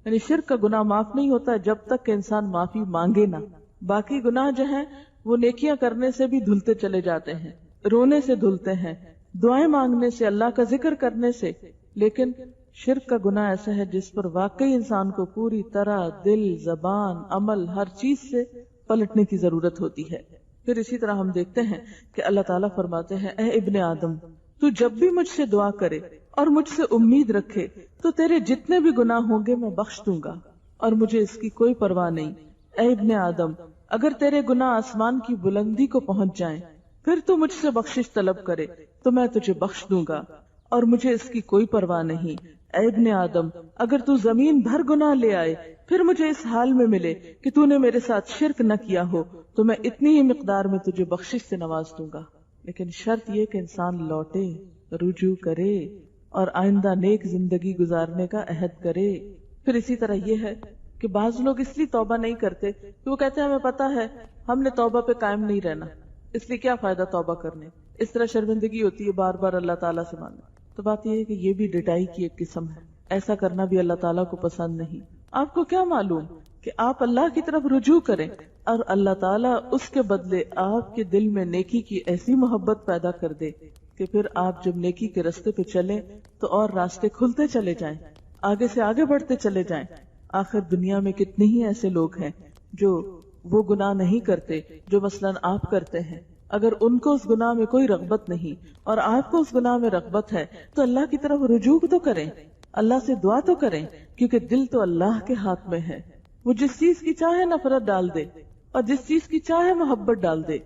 یعنی شرک کا گناہ معاف نہیں ہوتا جب تک کہ انسان معافی مانگے نہ، باقی گناہ جو ہیں وہ نیکیاں کرنے سے بھی دھلتے چلے جاتے ہیں، رونے سے دھلتے ہیں، دعائیں مانگنے سے، اللہ کا ذکر کرنے سے، لیکن شرک کا گناہ ایسا ہے جس پر واقعی انسان کو پوری طرح دل، زبان، عمل، ہر چیز سے پلٹنے کی ضرورت ہوتی ہے۔ پھر اسی طرح ہم دیکھتے ہیں کہ اللہ تعالیٰ فرماتے ہیں، اے ابن آدم، تو جب بھی مجھ سے دعا کرے اور مجھ سے امید رکھے تو تیرے جتنے بھی گناہ ہوں گے میں بخش دوں گا، اور مجھے اس کی کوئی پرواہ نہیں۔ اے ابن آدم، اگر تیرے گناہ آسمان کی بلندی کو پہنچ جائیں پھر تو مجھ سے بخشش طلب کرے تو میں تجھے بخش دوں گا، اور مجھے اس کی کوئی پرواہ نہیں۔ اے ابن آدم، اگر تو زمین بھر گناہ لے آئے پھر مجھے اس حال میں ملے کہ تو نے میرے ساتھ شرک نہ کیا ہو تو میں اتنی ہی مقدار میں تجھے بخشش سے نواز دوں گا۔ لیکن شرط یہ کہ انسان لوٹے، رجوع کرے اور آئندہ نیک زندگی گزارنے کا عہد کرے۔ پھر اسی طرح یہ ہے کہ بعض لوگ اس لیے توبہ نہیں کرتے کہ وہ کہتے ہیں ہمیں پتا ہے ہم نے توبہ پہ قائم نہیں رہنا، اس لیے کیا فائدہ توبہ کرنے، اس طرح شرمندگی ہوتی ہے بار بار اللہ تعالیٰ سے مانگنا۔ تو بات یہ ہے کہ یہ بھی ڈٹائی کی ایک قسم ہے، ایسا کرنا بھی اللہ تعالیٰ کو پسند نہیں۔ آپ کو کیا معلوم کہ آپ اللہ کی طرف رجوع کریں اور اللہ تعالیٰ اس کے بدلے آپ کے دل میں نیکی کی ایسی محبت پیدا کر دے کہ پھر آپ جب نیکی کے راستے پہ چلیں تو اور راستے کھلتے چلے جائیں، آگے سے آگے بڑھتے چلے جائیں۔ آخر دنیا میں کتنے ہی ایسے لوگ ہیں جو وہ گناہ نہیں کرتے جو مثلاً آپ کرتے ہیں۔ اگر ان کو اس گناہ میں کوئی رغبت نہیں اور آپ کو اس گناہ میں رغبت ہے تو اللہ کی طرف رجوع تو کریں، اللہ سے دعا تو کریں، کیونکہ دل تو اللہ کے ہاتھ میں ہے۔ وہ جس چیز کی چاہے نفرت ڈال دے اور جس چیز کی چاہے محبت ڈال دے۔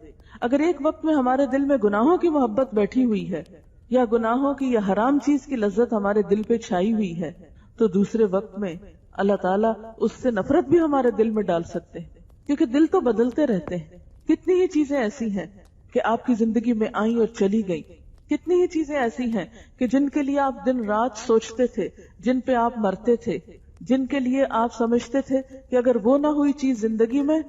اگر ایک وقت میں ہمارے دل میں گناہوں کی محبت بیٹھی ہوئی ہے یا گناہوں کی یا حرام چیز کی لذت ہمارے دل پہ چھائی ہوئی ہے تو دوسرے وقت میں اللہ تعالیٰ اس سے نفرت بھی ہمارے دل میں ڈال سکتے ہیں، کیونکہ دل تو بدلتے رہتے ہیں۔ کتنی ہی چیزیں ایسی ہیں کہ آپ کی زندگی میں آئیں اور چلی گئیں، کتنی ہی چیزیں ایسی ہیں کہ جن کے لیے آپ دن رات سوچتے تھے، جن پہ آپ مرتے تھے، جن کے لیے آپ سمجھتے تھے کہ اگر وہ نہ ہوئی چیز زندگی میں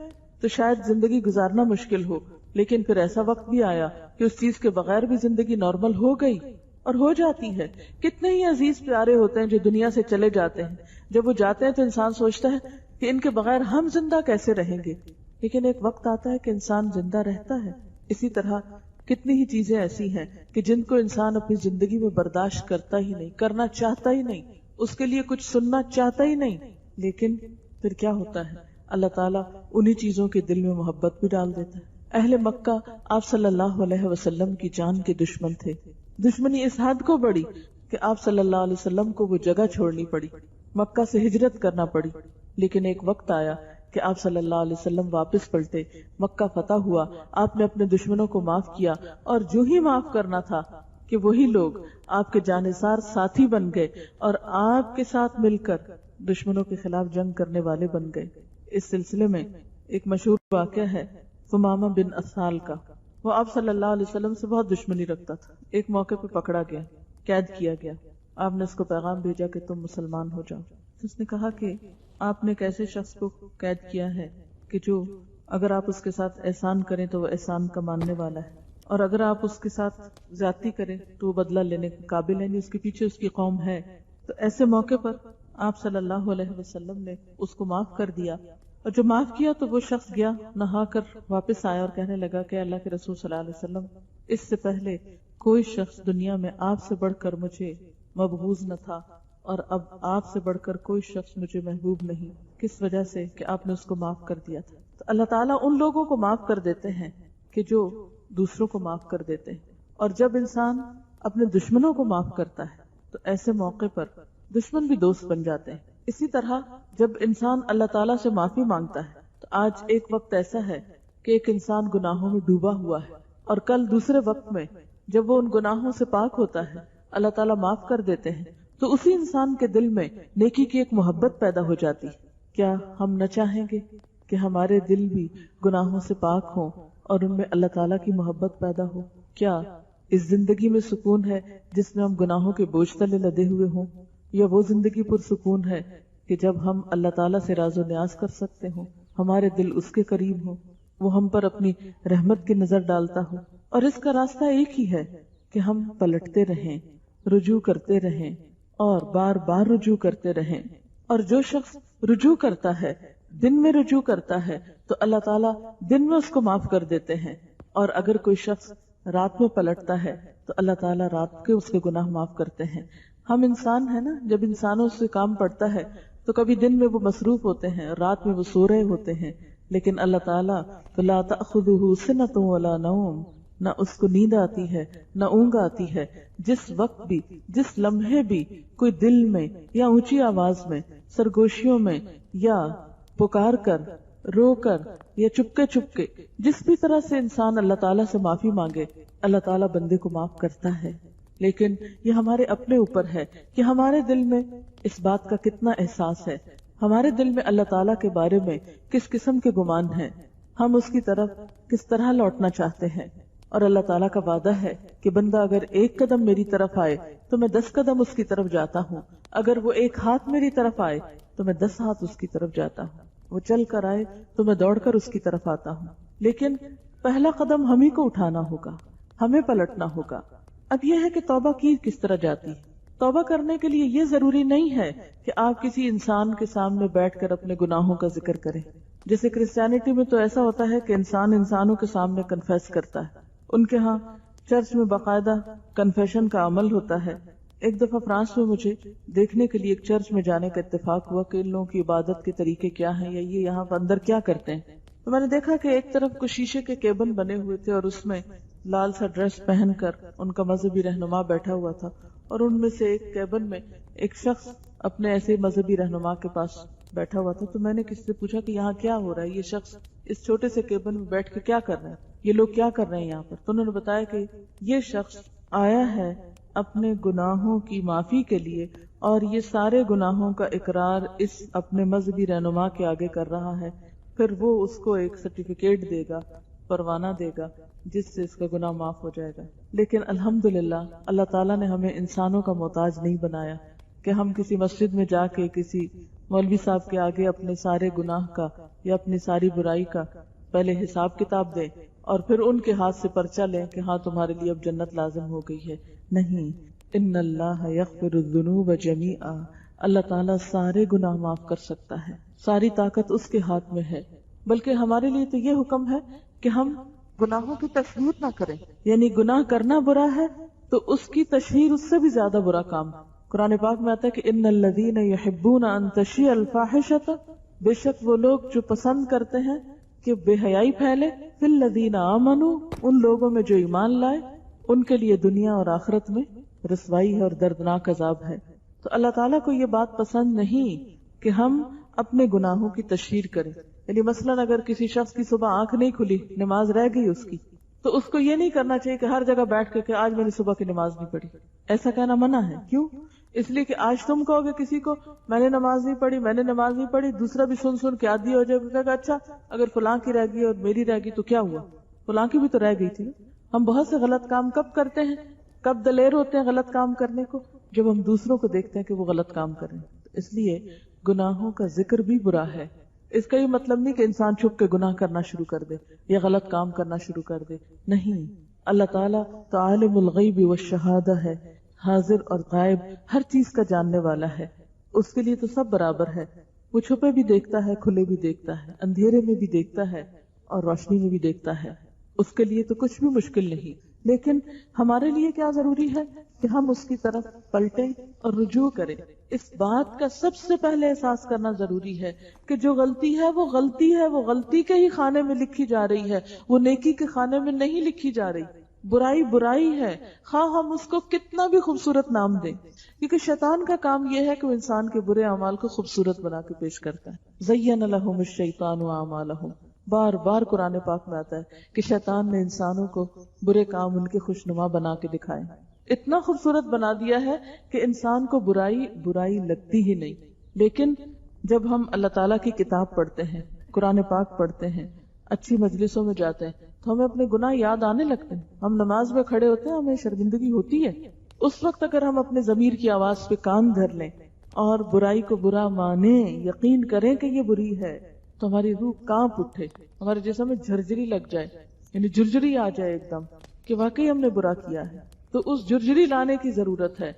تو شاید زندگی گزارنا مشکل ہو، لیکن پھر ایسا وقت بھی آیا کہ اس چیز کے بغیر بھی زندگی نارمل ہو گئی اور ہو جاتی ہے۔ کتنے ہی عزیز پیارے ہوتے ہیں جو دنیا سے چلے جاتے ہیں، جب وہ جاتے ہیں تو انسان سوچتا ہے کہ ان کے بغیر ہم زندہ کیسے رہیں گے، لیکن ایک وقت آتا ہے کہ انسان زندہ رہتا ہے۔ اسی طرح کتنی ہی چیزیں ایسی ہیں کہ جن کو انسان اپنی زندگی میں برداشت کرتا ہی نہیں، کرنا چاہتا ہی نہیں، اس کے لیے کچھ سننا چاہتا ہی نہیں، لیکن پھر کیا ہوتا ہے، اللہ تعالیٰ انہی چیزوں کے دل میں محبت بھی ڈال دیتا ہے۔ اہل مکہ آپ صلی اللہ علیہ وسلم کی جان کے دشمن تھے، دشمنی اس حد کو بڑی کہ آپ صلی اللہ علیہ وسلم کو وہ جگہ چھوڑنی پڑی، مکہ سے ہجرت کرنا پڑی۔ لیکن ایک وقت آیا کہ آپ صلی اللہ علیہ وسلم واپس پلٹے، مکہ فتح ہوا، آپ نے اپنے دشمنوں کو معاف کیا، اور جو ہی معاف کرنا تھا کہ وہی لوگ آپ کے جانثار ساتھی بن گئے اور آپ کے ساتھ مل کر دشمنوں کے خلاف جنگ کرنے والے بن گئے۔ اس سلسلے میں ایک مشہور واقعہ ہے ثمامہ بن اسال کا۔ وہ آپ صلی اللہ علیہ وسلم سے بہت دشمنی رکھتا تھا، ایک موقع پہ پکڑا گیا، قید کیا گیا، آپ نے اس کو پیغام بھیجا کہ تم مسلمان ہو جاؤ۔ اس نے کہا کہ آپ نے ایسے شخص کو قید کیا ہے کہ جو اگر آپ اس کے ساتھ احسان کریں تو وہ احسان کا ماننے والا ہے، اور اگر آپ اس کے ساتھ زیادتی کریں تو وہ بدلہ لینے کے قابل ہے، اس کے پیچھے اس کی قوم ہے۔ تو ایسے موقع پر آپ صلی اللہ علیہ وسلم نے اس کو معاف کر دیا، اور جو معاف کیا تو وہ شخص گیا نہا کر واپس آیا اور کہنے لگا کہ اللہ کے رسول صلی اللہ علیہ وسلم، اس سے پہلے کوئی شخص دنیا میں آپ سے بڑھ کر مجھے مبغوض نہ تھا، اور اب آپ سے بڑھ کر کوئی شخص مجھے محبوب نہیں، کس وجہ سے کہ آپ نے اس کو معاف کر دیا تھا۔ تو اللہ تعالیٰ ان لوگوں کو معاف کر دیتے ہیں کہ جو دوسروں کو معاف کر دیتے ہیں، اور جب انسان اپنے دشمنوں کو معاف کرتا ہے تو ایسے موقع پر دشمن بھی دوست بن جاتے ہیں۔ اسی طرح جب انسان اللہ تعالیٰ سے معافی مانگتا ہے تو آج ایک وقت ایسا ہے کہ ایک انسان گناہوں میں ڈوبا ہوا ہے، اور کل دوسرے وقت میں جب وہ ان گناہوں سے پاک ہوتا ہے اللہ تعالیٰ معاف کر دیتے ہیں، تو اسی انسان کے دل میں نیکی کی ایک محبت پیدا ہو جاتی۔ کیا ہم نہ چاہیں گے کہ ہمارے دل بھی گناہوں سے پاک ہوں اور ان میں اللہ تعالیٰ کی محبت پیدا ہو؟ کیا اس زندگی میں سکون ہے جس میں ہم گناہوں کے بوجھ تلے لدے ہوئے ہوں، یا وہ زندگی پرسکون ہے کہ جب ہم اللہ تعالیٰ سے راز و نیاز کر سکتے ہوں، ہمارے دل اس کے قریب ہوں، وہ ہم پر اپنی رحمت کی نظر ڈالتا ہو؟ اور اس کا راستہ ایک ہی ہے کہ ہم پلٹتے رہیں، رجوع کرتے رہیں اور بار بار رجوع کرتے رہیں۔ اور جو شخص رجوع کرتا ہے، دن میں رجوع کرتا ہے، تو اللہ تعالیٰ دن میں اس کو معاف کر دیتے ہیں، اور اگر کوئی شخص رات میں پلٹتا ہے تو اللہ تعالیٰ رات کے اس کے گناہ معاف کرتے ہیں۔ ہم انسان ہیں نا، جب انسانوں سے کام پڑتا ہے تو کبھی دن میں وہ مصروف ہوتے ہیں، رات میں وہ سو رہے ہوتے ہیں، لیکن اللہ تعالیٰ لا تأخذہ سنۃ ولا نوم، نہ اس کو نیند آتی ہے نہ اونگ آتی ہے. جس وقت بھی جس لمحے بھی کوئی دل میں یا اونچی آواز میں سرگوشیوں میں یا پکار کر رو کر یا چپکے چپکے جس بھی طرح سے انسان اللہ تعالیٰ سے معافی مانگے اللہ تعالیٰ بندے کو معاف کرتا ہے. لیکن یہ ہمارے اپنے اوپر ہے کہ ہمارے دل میں اس بات کا کتنا احساس ہے، ہمارے دل میں اللہ تعالیٰ کے بارے میں کس قسم کے گمان ہیں، ہم اس کی طرف کس طرح لوٹنا چاہتے ہیں. اور اللہ تعالیٰ کا وعدہ ہے کہ بندہ اگر ایک قدم میری طرف آئے تو میں 10 قدم اس کی طرف جاتا ہوں، اگر وہ ایک ہاتھ میری طرف آئے تو میں 10 ہاتھ اس کی طرف جاتا ہوں، وہ چل کر آئے تو میں دوڑ کر اس کی طرف آتا ہوں. لیکن پہلا قدم ہم ہی کو اٹھانا ہوگا، ہمیں پلٹنا ہوگا. اب یہ ہے کہ توبہ کی کس طرح جاتی ہے. توبہ کرنے کے لیے یہ ضروری نہیں ہے کہ آپ کسی انسان کے سامنے بیٹھ کر اپنے گناہوں کا ذکر کریں. جیسے کرسچینٹی میں تو ایسا ہوتا ہے کہ انسان انسانوں کے سامنے کنفیس کرتا ہے. ان کے ہاں چرچ میں باقاعدہ کنفیشن کا عمل ہوتا ہے. ایک دفعہ فرانس میں مجھے دیکھنے کے لیے ایک چرچ میں جانے کا اتفاق ہوا کہ ان لوگوں کی عبادت کے طریقے کیا ہیں یا یہ یہاں پر اندر کیا کرتے ہیں. تو میں نے دیکھا کہ ایک طرف کو شیشے کے کیبن بنے ہوئے تھے اور اس میں لال سا ڈریس پہن کر ان کا مذہبی رہنما بیٹھا ہوا تھا، اور ان میں سے ایک کیبن میں ایک شخص اپنے ایسے مذہبی رہنما کے پاس بیٹھا ہوا تھا. تو میں نے کسی سے پوچھا کہ یہاں کیا ہو رہا ہے، یہ شخص اس چھوٹے سے کیبن میں بیٹھ کے کیا کر رہے ہیں، یہ لوگ کیا کر رہے ہیں یہاں پر. تو انہوں نے بتایا کہ یہ شخص آیا ہے اپنے گناہوں کی معافی کے لیے، اور یہ سارے گناہوں کا اقرار اس اپنے مذہبی رہنما کے آگے کر رہا ہے. پھر وہ اس کو ایک سرٹیفکیٹ دے گا، پروانہ دے گا، جس سے اس کا گناہ معاف ہو جائے گا. لیکن الحمدللہ اللہ تعالیٰ نے ہمیں انسانوں کا محتاج نہیں بنایا کہ ہم کسی مسجد میں جا کے کسی مولوی صاحب کے آگے اپنے سارے گناہ کا یا اپنی ساری برائی کا پہلے حساب کتاب دیں اور پھر ان کے ہاتھ سے پرچہ لیں کہ ہاں تمہارے لیے اب جنت لازم ہو گئی ہے. نہیں، ان اللہ یغفر الذنوب جمیعا، اللہ تعالیٰ سارے گناہ معاف کر سکتا ہے، ساری طاقت اس کے ہاتھ میں ہے. بلکہ ہمارے لیے تو یہ حکم ہے کہ ہم گناہوں کی تشہیر نہ کریں. یعنی گناہ کرنا برا ہے تو اس کی تشہیر اس سے بھی زیادہ برا کام. قرآن پاک میں آتا ہے کہ ان الذین یحبون ان تشیع الفاحشۃ، بے شک وہ لوگ جو پسند کرتے ہیں کہ بے حیائی پھیلے، فی الذین آمنوا، ان لوگوں میں جو ایمان لائے، ان کے لیے دنیا اور آخرت میں رسوائی ہے اور دردناک عذاب ہے. تو اللہ تعالیٰ کو یہ بات پسند نہیں کہ ہم اپنے گناہوں کی تشہیر کریں. یعنی مثلاً اگر کسی شخص کی صبح آنکھ نہیں کھلی، نماز رہ گئی اس کی، تو اس کو یہ نہیں کرنا چاہیے کہ ہر جگہ بیٹھ کے کہ آج میں نے صبح کی نماز نہیں پڑھی. ایسا کہنا منع ہے. کیوں؟ اس لیے کہ آج تم کہو گے کسی کو میں نے نماز نہیں پڑھی، میں نے نماز نہیں پڑھی، دوسرا بھی سن سن کے عادی ہو جائے گا. اچھا اگر فلاں کی رہ گئی اور میری رہ گئی تو کیا ہوا، فلاں کی بھی تو رہ گئی تھی. ہم بہت سے غلط کام کب کرتے ہیں، کب دلیر ہوتے ہیں غلط کام کرنے کو، جب ہم دوسروں کو دیکھتے ہیں کہ وہ غلط کام کریں. اس لیے گناہوں کا ذکر بھی برا ہے. اس کا یہ مطلب نہیں کہ انسان چھپ کے گناہ کرنا شروع کر دے یا غلط کام کرنا شروع کر دے. نہیں، اللہ تعالیٰ تو عالم الغیب والشہادہ ہے، حاضر اور غائب ہر چیز کا جاننے والا ہے. اس کے لیے تو سب برابر ہے. وہ چھپے بھی دیکھتا ہے، کھلے بھی دیکھتا ہے، اندھیرے میں بھی دیکھتا ہے اور روشنی میں بھی دیکھتا ہے. اس کے لیے تو کچھ بھی مشکل نہیں. لیکن ہمارے لیے کیا ضروری ہے کہ ہم اس کی طرف پلٹیں اور رجوع کریں. اس بات کا سب سے پہلے احساس کرنا ضروری ہے کہ جو غلطی ہے وہ غلطی ہے، وہ غلطی کے ہی خانے میں لکھی جا رہی ہے، وہ نیکی کے خانے میں نہیں لکھی جا رہی. برائی برائی ہے، خواہ ہم اس کو کتنا بھی خوبصورت نام دیں، کیونکہ شیطان کا کام یہ ہے کہ وہ انسان کے برے اعمال کو خوبصورت بنا کے پیش کرتا ہے. زین لہم الشیطان اعمالہم، بار بار قرآن پاک میں آتا ہے کہ شیطان نے انسانوں کو برے کام ان کے خوشنما بنا کے دکھائے، اتنا خوبصورت بنا دیا ہے کہ انسان کو برائی برائی لگتی ہی نہیں. لیکن جب ہم اللہ تعالیٰ کی کتاب پڑھتے ہیں، قرآن پاک پڑھتے ہیں، اچھی مجلسوں میں جاتے ہیں، تو ہمیں اپنے گناہ یاد آنے لگتے ہیں. ہم نماز میں کھڑے ہوتے ہیں، ہمیں شرمندگی ہوتی ہے. اس وقت اگر ہم اپنے ضمیر کی آواز پہ کان دھر لیں اور برائی کو برا مانیں، یقین کریں کہ یہ بری ہے، تو ہماری روح کانپ اٹھے، ہمارے جسم میں جھرجری لگ جائے، یعنی جھرجری آ جائے ایک دم کہ واقعی ہم نے برا کیا ہے. تو اس جھرجری لانے کی ضرورت ہے،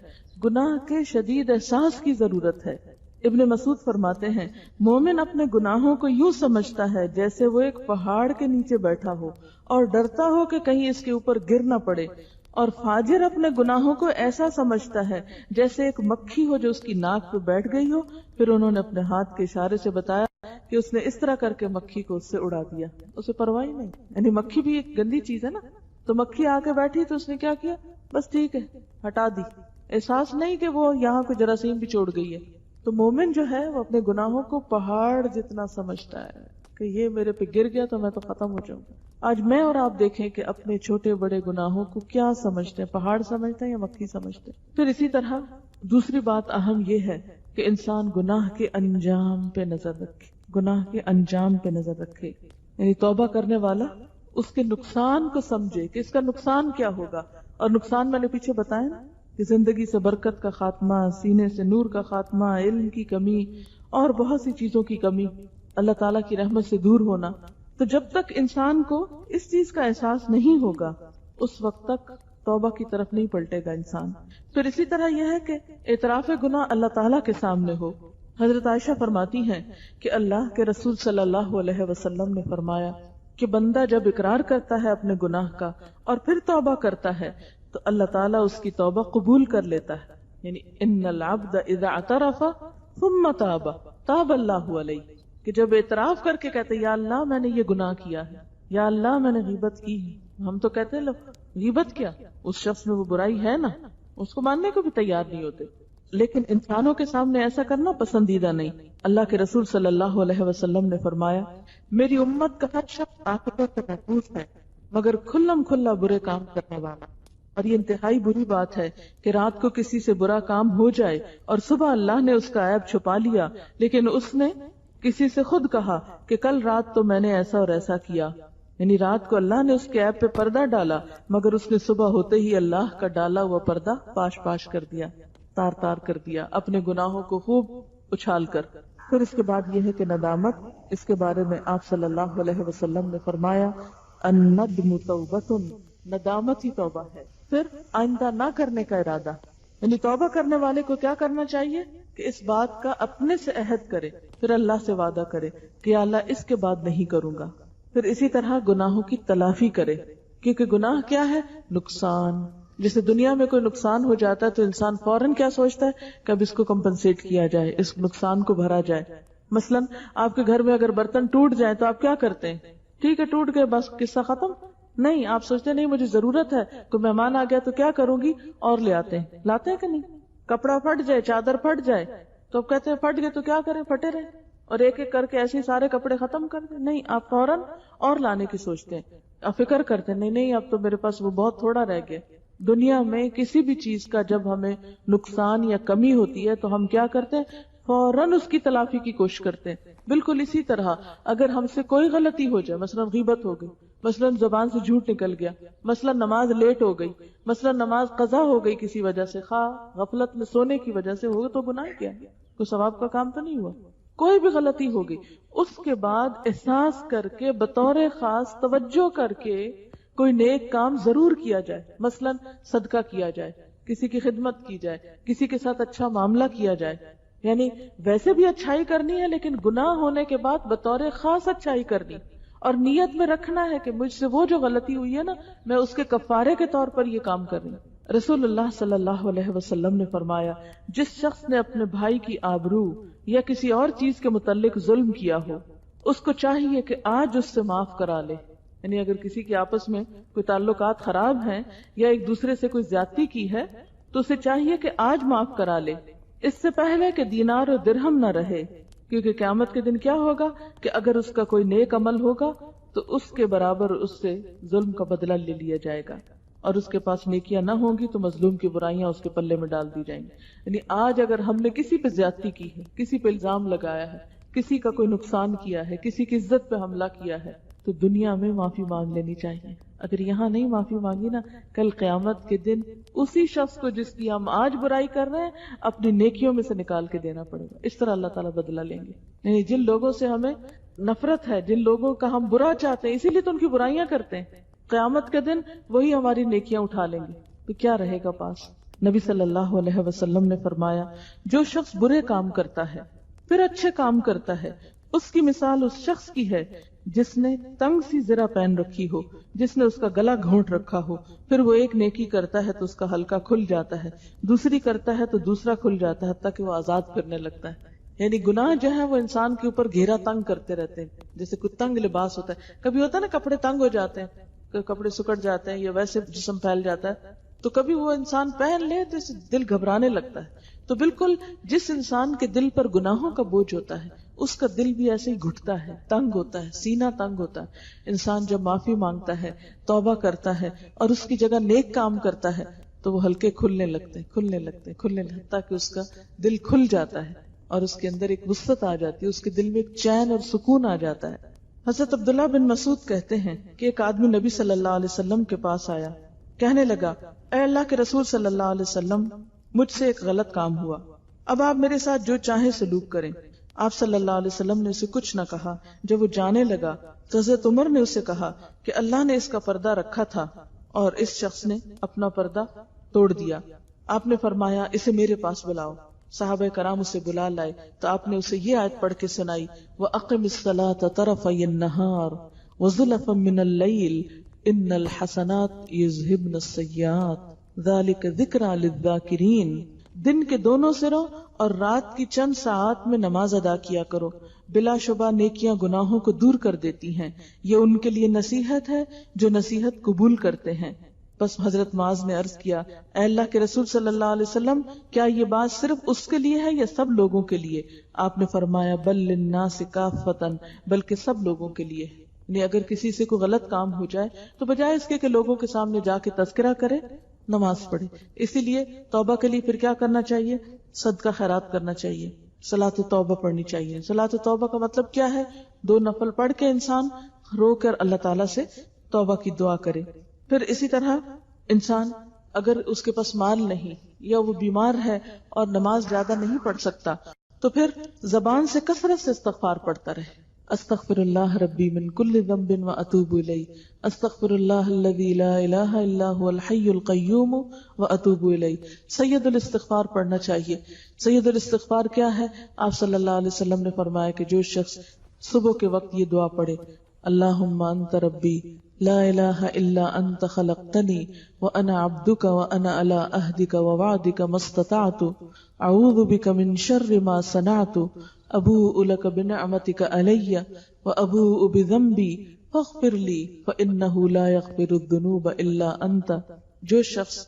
گناہ کے شدید احساس کی ضرورت ہے. ابن مسعود فرماتے ہیں مومن اپنے گناہوں کو یوں سمجھتا ہے جیسے وہ ایک پہاڑ کے نیچے بیٹھا ہو اور ڈرتا ہو کہ کہیں اس کے اوپر گر نہ پڑے، اور فاجر اپنے گناہوں کو ایسا سمجھتا ہے جیسے ایک مکھی ہو جو اس کی ناک پہ بیٹھ گئی ہو. پھر انہوں نے اپنے ہاتھ کے اشارے سے بتایا کہ اس نے اس طرح کر کے مکھی کو اس سے اڑا دیا، اسے پرواہ نہیں. یعنی مکھی بھی ایک گندی چیز ہے نا، تو مکھی آ کے بیٹھی تو اس نے کیا کیا؟ بس ٹھیک ہے، ہٹا دی، احساس نہیں کہ وہ یہاں کوئی جراثیم بھی چھوڑ گئی ہے. تو مومن جو ہے وہ اپنے گناہوں کو پہاڑ جتنا سمجھتا ہے کہ یہ میرے پہ گر گیا تو میں تو ختم ہو جاؤں گا. آج میں اور آپ دیکھیں کہ اپنے چھوٹے بڑے گناہوں کو کیا سمجھتے ہیں، پہاڑ سمجھتے ہیں یا مکھی سمجھتے ہیں. پھر اسی طرح دوسری بات اہم یہ ہے کہ انسان گناہ کے انجام پہ نظر رکھے، گناہ کے انجام پہ نظر رکھے. یعنی توبہ کرنے والا اس کے نقصان کو سمجھے کہ اس کا نقصان کیا ہوگا. اور نقصان میں نے پیچھے بتایا نا کہ زندگی سے برکت کا خاتمہ، سینے سے نور کا خاتمہ، علم کی کمی اور بہت سی چیزوں کی کمی، اللہ تعالیٰ کی رحمت سے دور ہونا. تو جب تک انسان کو اس چیز کا احساس نہیں ہوگا اس وقت تک توبہ کی طرف نہیں پلٹے گا انسان. پھر اسی طرح یہ ہے کہ اعتراف گناہ اللہ تعالیٰ کے سامنے ہو. حضرت عائشہ فرماتی ہیں کہ اللہ کے رسول صلی اللہ علیہ وسلم نے فرمایا کہ بندہ جب اقرار کرتا ہے اپنے گناہ کا اور پھر توبہ کرتا ہے تو اللہ تعالیٰ اس کی توبہ قبول کر لیتا ہے. یعنی ان العبد اذا اعترف ثم تاب تاب اللہ علیہ، کہ جب اعتراف کر کے کہتے یا اللہ میں نے یہ گناہ کیا ہے، یا اللہ میں نے غیبت کی ہے. ہم تو کہتے ہیں غیبت کیا، اس شخص میں وہ برائی ہے نا، اس کو ماننے کو بھی تیار نہیں ہوتے. لیکن انسانوں کے سامنے ایسا کرنا پسندیدہ نہیں. اللہ کے رسول صلی اللہ علیہ وسلم نے فرمایا میری امت کا ہر شخص آفتوں سے محفوظ ہے مگر کھلم کھلا برے کام کرنے والا. اور یہ انتہائی بری بات ہے کہ رات کو کسی سے برا کام ہو جائے اور صبح اللہ نے اس کا عیب چھپا لیا، لیکن اس نے کسی سے خود کہا کہ کل رات تو میں نے ایسا اور ایسا کیا. یعنی رات کو اللہ نے اس کے عیب پہ پردہ ڈالا مگر اس نے صبح ہوتے ہی اللہ کا ڈالا ہوا پردہ پاش پاش کر دیا، تار تار کر دیا اپنے گناہوں کو خوب اچھال کر. پھر اس کے بعد یہ ہے کہ ندامت، اس کے بارے میں آپ صلی اللہ علیہ وسلم نے فرمایا الندم توبۃ، ندامت ہی توبہ ہے. پھر آئندہ نہ کرنے کا ارادہ، یعنی توبہ کرنے والے کو کیا کرنا چاہیے کہ اس بات کا اپنے سے عہد کرے، پھر اللہ سے وعدہ کرے کہ یا اللہ اس کے بعد نہیں کروں گا. پھر اسی طرح گناہوں کی تلافی کرے، کیونکہ گناہ کیا ہے؟ نقصان. جیسے دنیا میں کوئی نقصان ہو جاتا ہے تو انسان فوراً کیا سوچتا ہے کہ اب اس کو کمپنسیٹ کیا جائے، اس نقصان کو بھرا جائے. مثلاً آپ کے گھر میں اگر برتن ٹوٹ جائیں تو آپ کیا کرتے ہیں؟ ٹھیک ہے ٹوٹ گئے بس قصہ ختم. نہیں، آپ سوچتے نہیں مجھے ضرورت ہے، کوئی مہمان آ گیا تو کیا کروں گی، اور لے آتے ہیں. لاتے ہیں کہ نہیں؟ کپڑا پھٹ جائے، چادر پھٹ جائے تو اب کہتے ہیں پھٹ گئے تو کیا کریں، پھٹے رہے، اور ایک ایک کر کے ایسے سارے کپڑے ختم کر دیں. نہیں، آپ فوراً اور لانے کی سوچتے ہیں، آپ فکر کرتے ہیں نہیں اب تو میرے پاس وہ بہت تھوڑا رہ گیا. دنیا میں کسی بھی چیز کا جب ہمیں نقصان یا کمی ہوتی ہے تو ہم کیا کرتے ہیں؟ فوراً اس کی تلافی کی کوشش کرتے ہیں. بالکل اسی طرح اگر ہم سے کوئی غلطی ہو جائے، مثلا غیبت ہو گئی، مثلا زبان سے جھوٹ نکل گیا، مثلا نماز لیٹ ہو گئی، مثلا نماز قضا ہو گئی کسی وجہ سے، خواہ غفلت میں سونے کی وجہ سے ہوگا، تو گناہ کیا ہے؟ کوئی ثواب کا کام تو نہیں ہوا. کوئی بھی غلطی ہو گئی، اس کے بعد احساس کر کے بطور خاص توجہ کر کے کوئی نیک کام ضرور کیا جائے. مثلا صدقہ کیا جائے، کسی کی خدمت کی جائے، کسی کے ساتھ اچھا معاملہ کیا جائے. یعنی ویسے بھی اچھائی کرنی ہے لیکن گناہ ہونے کے بعد بطور خاص اچھائی کرنی، اور نیت میں رکھنا ہے کہ مجھ سے وہ جو غلطی ہوئی ہے نا، میں اس کے کفارے کے طور پر یہ کام کر رہی ہوں. رسول اللہ صلی اللہ علیہ وسلم نے فرمایا جس شخص نے اپنے بھائی کی آبرو یا کسی اور چیز کے متعلق ظلم کیا ہو، اس کو چاہیے کہ آج اس سے معاف کرا لے. یعنی اگر کسی کے آپس میں کوئی تعلقات خراب ہیں یا ایک دوسرے سے کوئی زیادتی کی ہے تو اسے چاہیے کہ آج معاف کرا لے، اس سے پہلے کہ دینار و درہم نہ رہے. کیونکہ قیامت کے دن کیا ہوگا کہ اگر اس کا کوئی نیک عمل ہوگا تو اس کے برابر اس سے ظلم کا بدلہ لے لیا جائے گا، اور اس کے پاس نیکیاں نہ ہوں گی تو مظلوم کی برائیاں اس کے پلے میں ڈال دی جائیں گی. یعنی آج اگر ہم نے کسی پہ زیادتی کی ہے، کسی پہ الزام لگایا ہے، کسی کا کوئی نقصان کیا ہے، کسی کی عزت پہ حملہ کیا ہے، تو دنیا میں معافی مانگ لینی چاہیے. اگر یہاں نہیں معافی مانگی نا، کل قیامت کے دن اسی شخص کو جس کی ہم آج برائی کر رہے ہیں اپنی نیکیوں میں سے نکال کے دینا پڑے گا. اس طرح اللہ تعالیٰ بدلہ لیں گے. یعنی جن لوگوں سے ہمیں نفرت ہے، جن لوگوں کا ہم برا چاہتے ہیں، اسی لیے تو ان کی برائیاں کرتے ہیں، قیامت کے دن وہی ہماری نیکیاں اٹھا لیں گے تو کیا رہے گا پاس. نبی صلی اللہ علیہ وسلم نے فرمایا جو شخص برے کام کرتا ہے پھر اچھے کام کرتا ہے، اس کی مثال اس شخص کی ہے جس نے تنگ سی زرہ پہن رکھی ہو، جس نے اس کا گلا گھونٹ رکھا ہو، پھر وہ ایک نیکی کرتا ہے تو اس کا حلقہ کھل جاتا ہے، دوسری کرتا ہے تو دوسرا کھل جاتا ہے، حتیٰ کہ وہ آزاد پھرنے لگتا ہے. یعنی گناہ جو ہے وہ انسان کے اوپر گھیرا تنگ کرتے رہتے ہیں. جیسے کوئی تنگ لباس ہوتا ہے، کبھی ہوتا ہے نا کپڑے تنگ ہو جاتے ہیں، کہ کپڑے سکڑ جاتے ہیں یا ویسے جسم پھیل جاتا ہے تو کبھی وہ انسان پہن لے تو دل گھبرانے لگتا ہے. تو بالکل جس انسان کے دل پر گناہوں کا بوجھ ہوتا ہے اس کا دل بھی ایسے ہی گھٹتا ہے، تنگ ہوتا ہے، سینہ تنگ ہوتا ہے. انسان جب معافی مانگتا ہے، توبہ کرتا ہے اور اس کی جگہ نیک کام کرتا ہے تو وہ ہلکے کھلنے لگتے تاکہ اس کا دل کھل جاتا ہے اور اس کے اندر ایک وسعت آ جاتی ہے، اس کے دل میں ایک چین اور سکون آ جاتا ہے. حضرت عبداللہ بن مسعود کہتے ہیں کہ ایک آدمی نبی صلی اللہ علیہ وسلم کے پاس آیا، کہنے لگا اے اللہ کے رسول صلی اللہ علیہ وسلم، مجھ سے ایک غلط کام ہوا، اب آپ میرے ساتھ جو چاہیں سلوک کریں. آپ صلی اللہ علیہ وسلم نے اسے کچھ نہ کہا. جب وہ جانے لگا تو حضرت عمر نے اسے کہا کہ اللہ نے اس کا پردہ رکھا تھا اور اس شخص نے اپنا پردہ توڑ دیا. آپ نے فرمایا اسے میرے پاس بلاؤ. صحابہ کرام اسے بلا لائے تو آپ نے اسے یہ آیت پڑھ کے سنائی، وَأَقِمِ الصَّلَاةَ طَرَفَيِ النَّهَارِ وَزُلَفًا مِّنَ اللَّيْلِ إِنَّ الْحَسَنَاتِ يُذْهِبْنَ السَّيِّئَاتِ ذَلِكَ ذِكْرَىٰ لِلذَّاكِرِينَ. دن کے دونوں سروں اور رات کی چند ساعات میں نماز ادا کیا کرو، بلا شبہ نیکیاں گناہوں کو دور کر دیتی ہیں، یہ ان کے لیے نصیحت ہے جو نصیحت قبول کرتے ہیں. بس حضرت معاذ نے عرض کیا اے اللہ کے رسول صلی اللہ علیہ وسلم، کیا یہ بات صرف اس کے لیے ہے یا سب لوگوں کے لیے؟ آپ نے فرمایا بل للناس کافۃ، بلکہ سب لوگوں کے لیے. یعنی اگر کسی سے کوئی غلط کام ہو جائے تو بجائے اس کے کہ لوگوں کے سامنے جا کے تذکرہ کرے، نماز پڑھے. اسی لیے توبہ کے لیے پھر کیا کرنا چاہیے؟ صدقہ خیرات کرنا چاہیے، صلاۃ توبہ پڑھنی چاہیے. صلاۃ توبہ کا مطلب کیا ہے؟ 2 نفل پڑھ کے انسان رو کر اللہ تعالیٰ سے توبہ کی دعا کرے. پھر اسی طرح انسان اگر اس کے پاس مال نہیں یا وہ بیمار ہے اور نماز زیادہ نہیں پڑھ سکتا تو پھر زبان سے کثرت سے استغفار پڑھتا رہے. استغفر اللہ ربی من کل ذنب واتوب الیہ، استغفر اللہ الذی لا الہ الا هو الحی القیوم واتوب الیہ. سید الاستغفار پڑھنا چاہیے. سید الاستغفار کیا ہے؟ آپ صلی اللہ علیہ وسلم نے فرمایا کہ جو شخص صبح کے وقت یہ دعا پڑھے، اللہم انت ربی لا الہ الا انت خلقتنی وانا عبدک وانا علی عہدک ووعدک ما استطعت اعوذ بک من شر ما صنعت ابوء لک بنعمتک علی وابوء بذنبی فاغفر لی فانہ لا یغفر الذنوب الا انت. جو شخص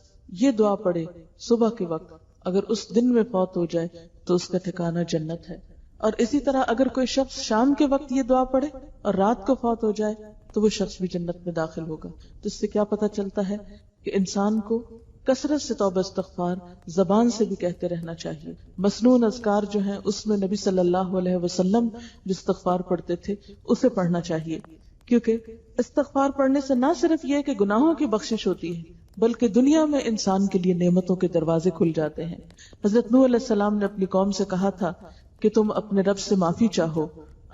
یہ دعا پڑھے صبح کے وقت، اگر اس دن میں فوت ہو جائے تو اس کا ٹھکانہ جنت ہے. اور اسی طرح اگر کوئی شخص شام کے وقت یہ دعا پڑھے اور رات کو فوت ہو جائے تو وہ شخص بھی جنت میں داخل ہوگا. تو اس سے کیا پتہ چلتا ہے کہ انسان کو کثرت سے توبہ استغفار زبان سے بھی کہتے رہنا چاہیے. مسنون اذکار جو ہیں اس میں نبی صلی اللہ علیہ وسلم جو استغفار پڑھتے تھے اسے پڑھنا چاہیے، کیونکہ استغفار پڑھنے سے نہ صرف یہ کہ گناہوں کی بخشش ہوتی ہے بلکہ دنیا میں انسان کے لیے نعمتوں کے دروازے کھل جاتے ہیں. حضرت نوح علیہ السلام نے اپنی قوم سے کہا تھا کہ تم اپنے رب سے معافی چاہو،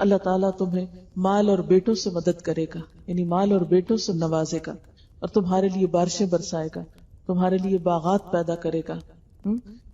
اللہ تعالیٰ تمہیں مال اور بیٹوں سے مدد کرے گا، یعنی مال اور بیٹوں سے نوازے گا اور تمہارے لیے بارشیں برسائے گا، تمہارے لیے باغات پیدا کرے گا.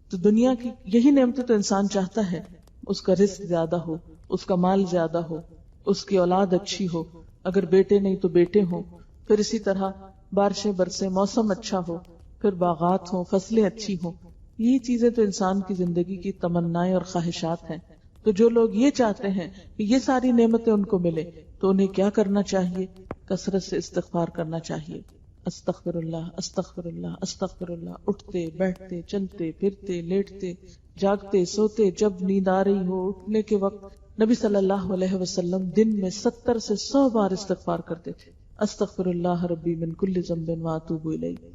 تو دنیا کی یہی نعمتیں تو انسان چاہتا ہے، اس کا رزق زیادہ ہو، اس کا مال زیادہ ہو، اس کی اولاد اچھی ہو، اگر بیٹے نہیں تو بیٹے ہوں، پھر اسی طرح بارشیں برسیں، موسم اچھا ہو، پھر باغات ہوں، فصلیں اچھی ہوں. یہی چیزیں تو انسان کی زندگی کی تمنائیں اور خواہشات ہیں. تو جو لوگ یہ چاہتے ہیں کہ یہ ساری نعمتیں ان کو ملے تو انہیں کیا کرنا چاہیے؟ کثرت سے استغفار کرنا چاہیے. استغفر اللہ استغفر اللہ استغفر اللہ. اٹھتے بیٹھتے چلتے پھرتے لیٹتے جاگتے سوتے، جب نیند آ رہی ہو، اٹھنے کے وقت نبی صلی اللہ علیہ وسلم دن میں 70 سے 100 بار استغفار کرتے تھے. استغفر اللہ ربی من کل ذنب واتوب الیہ.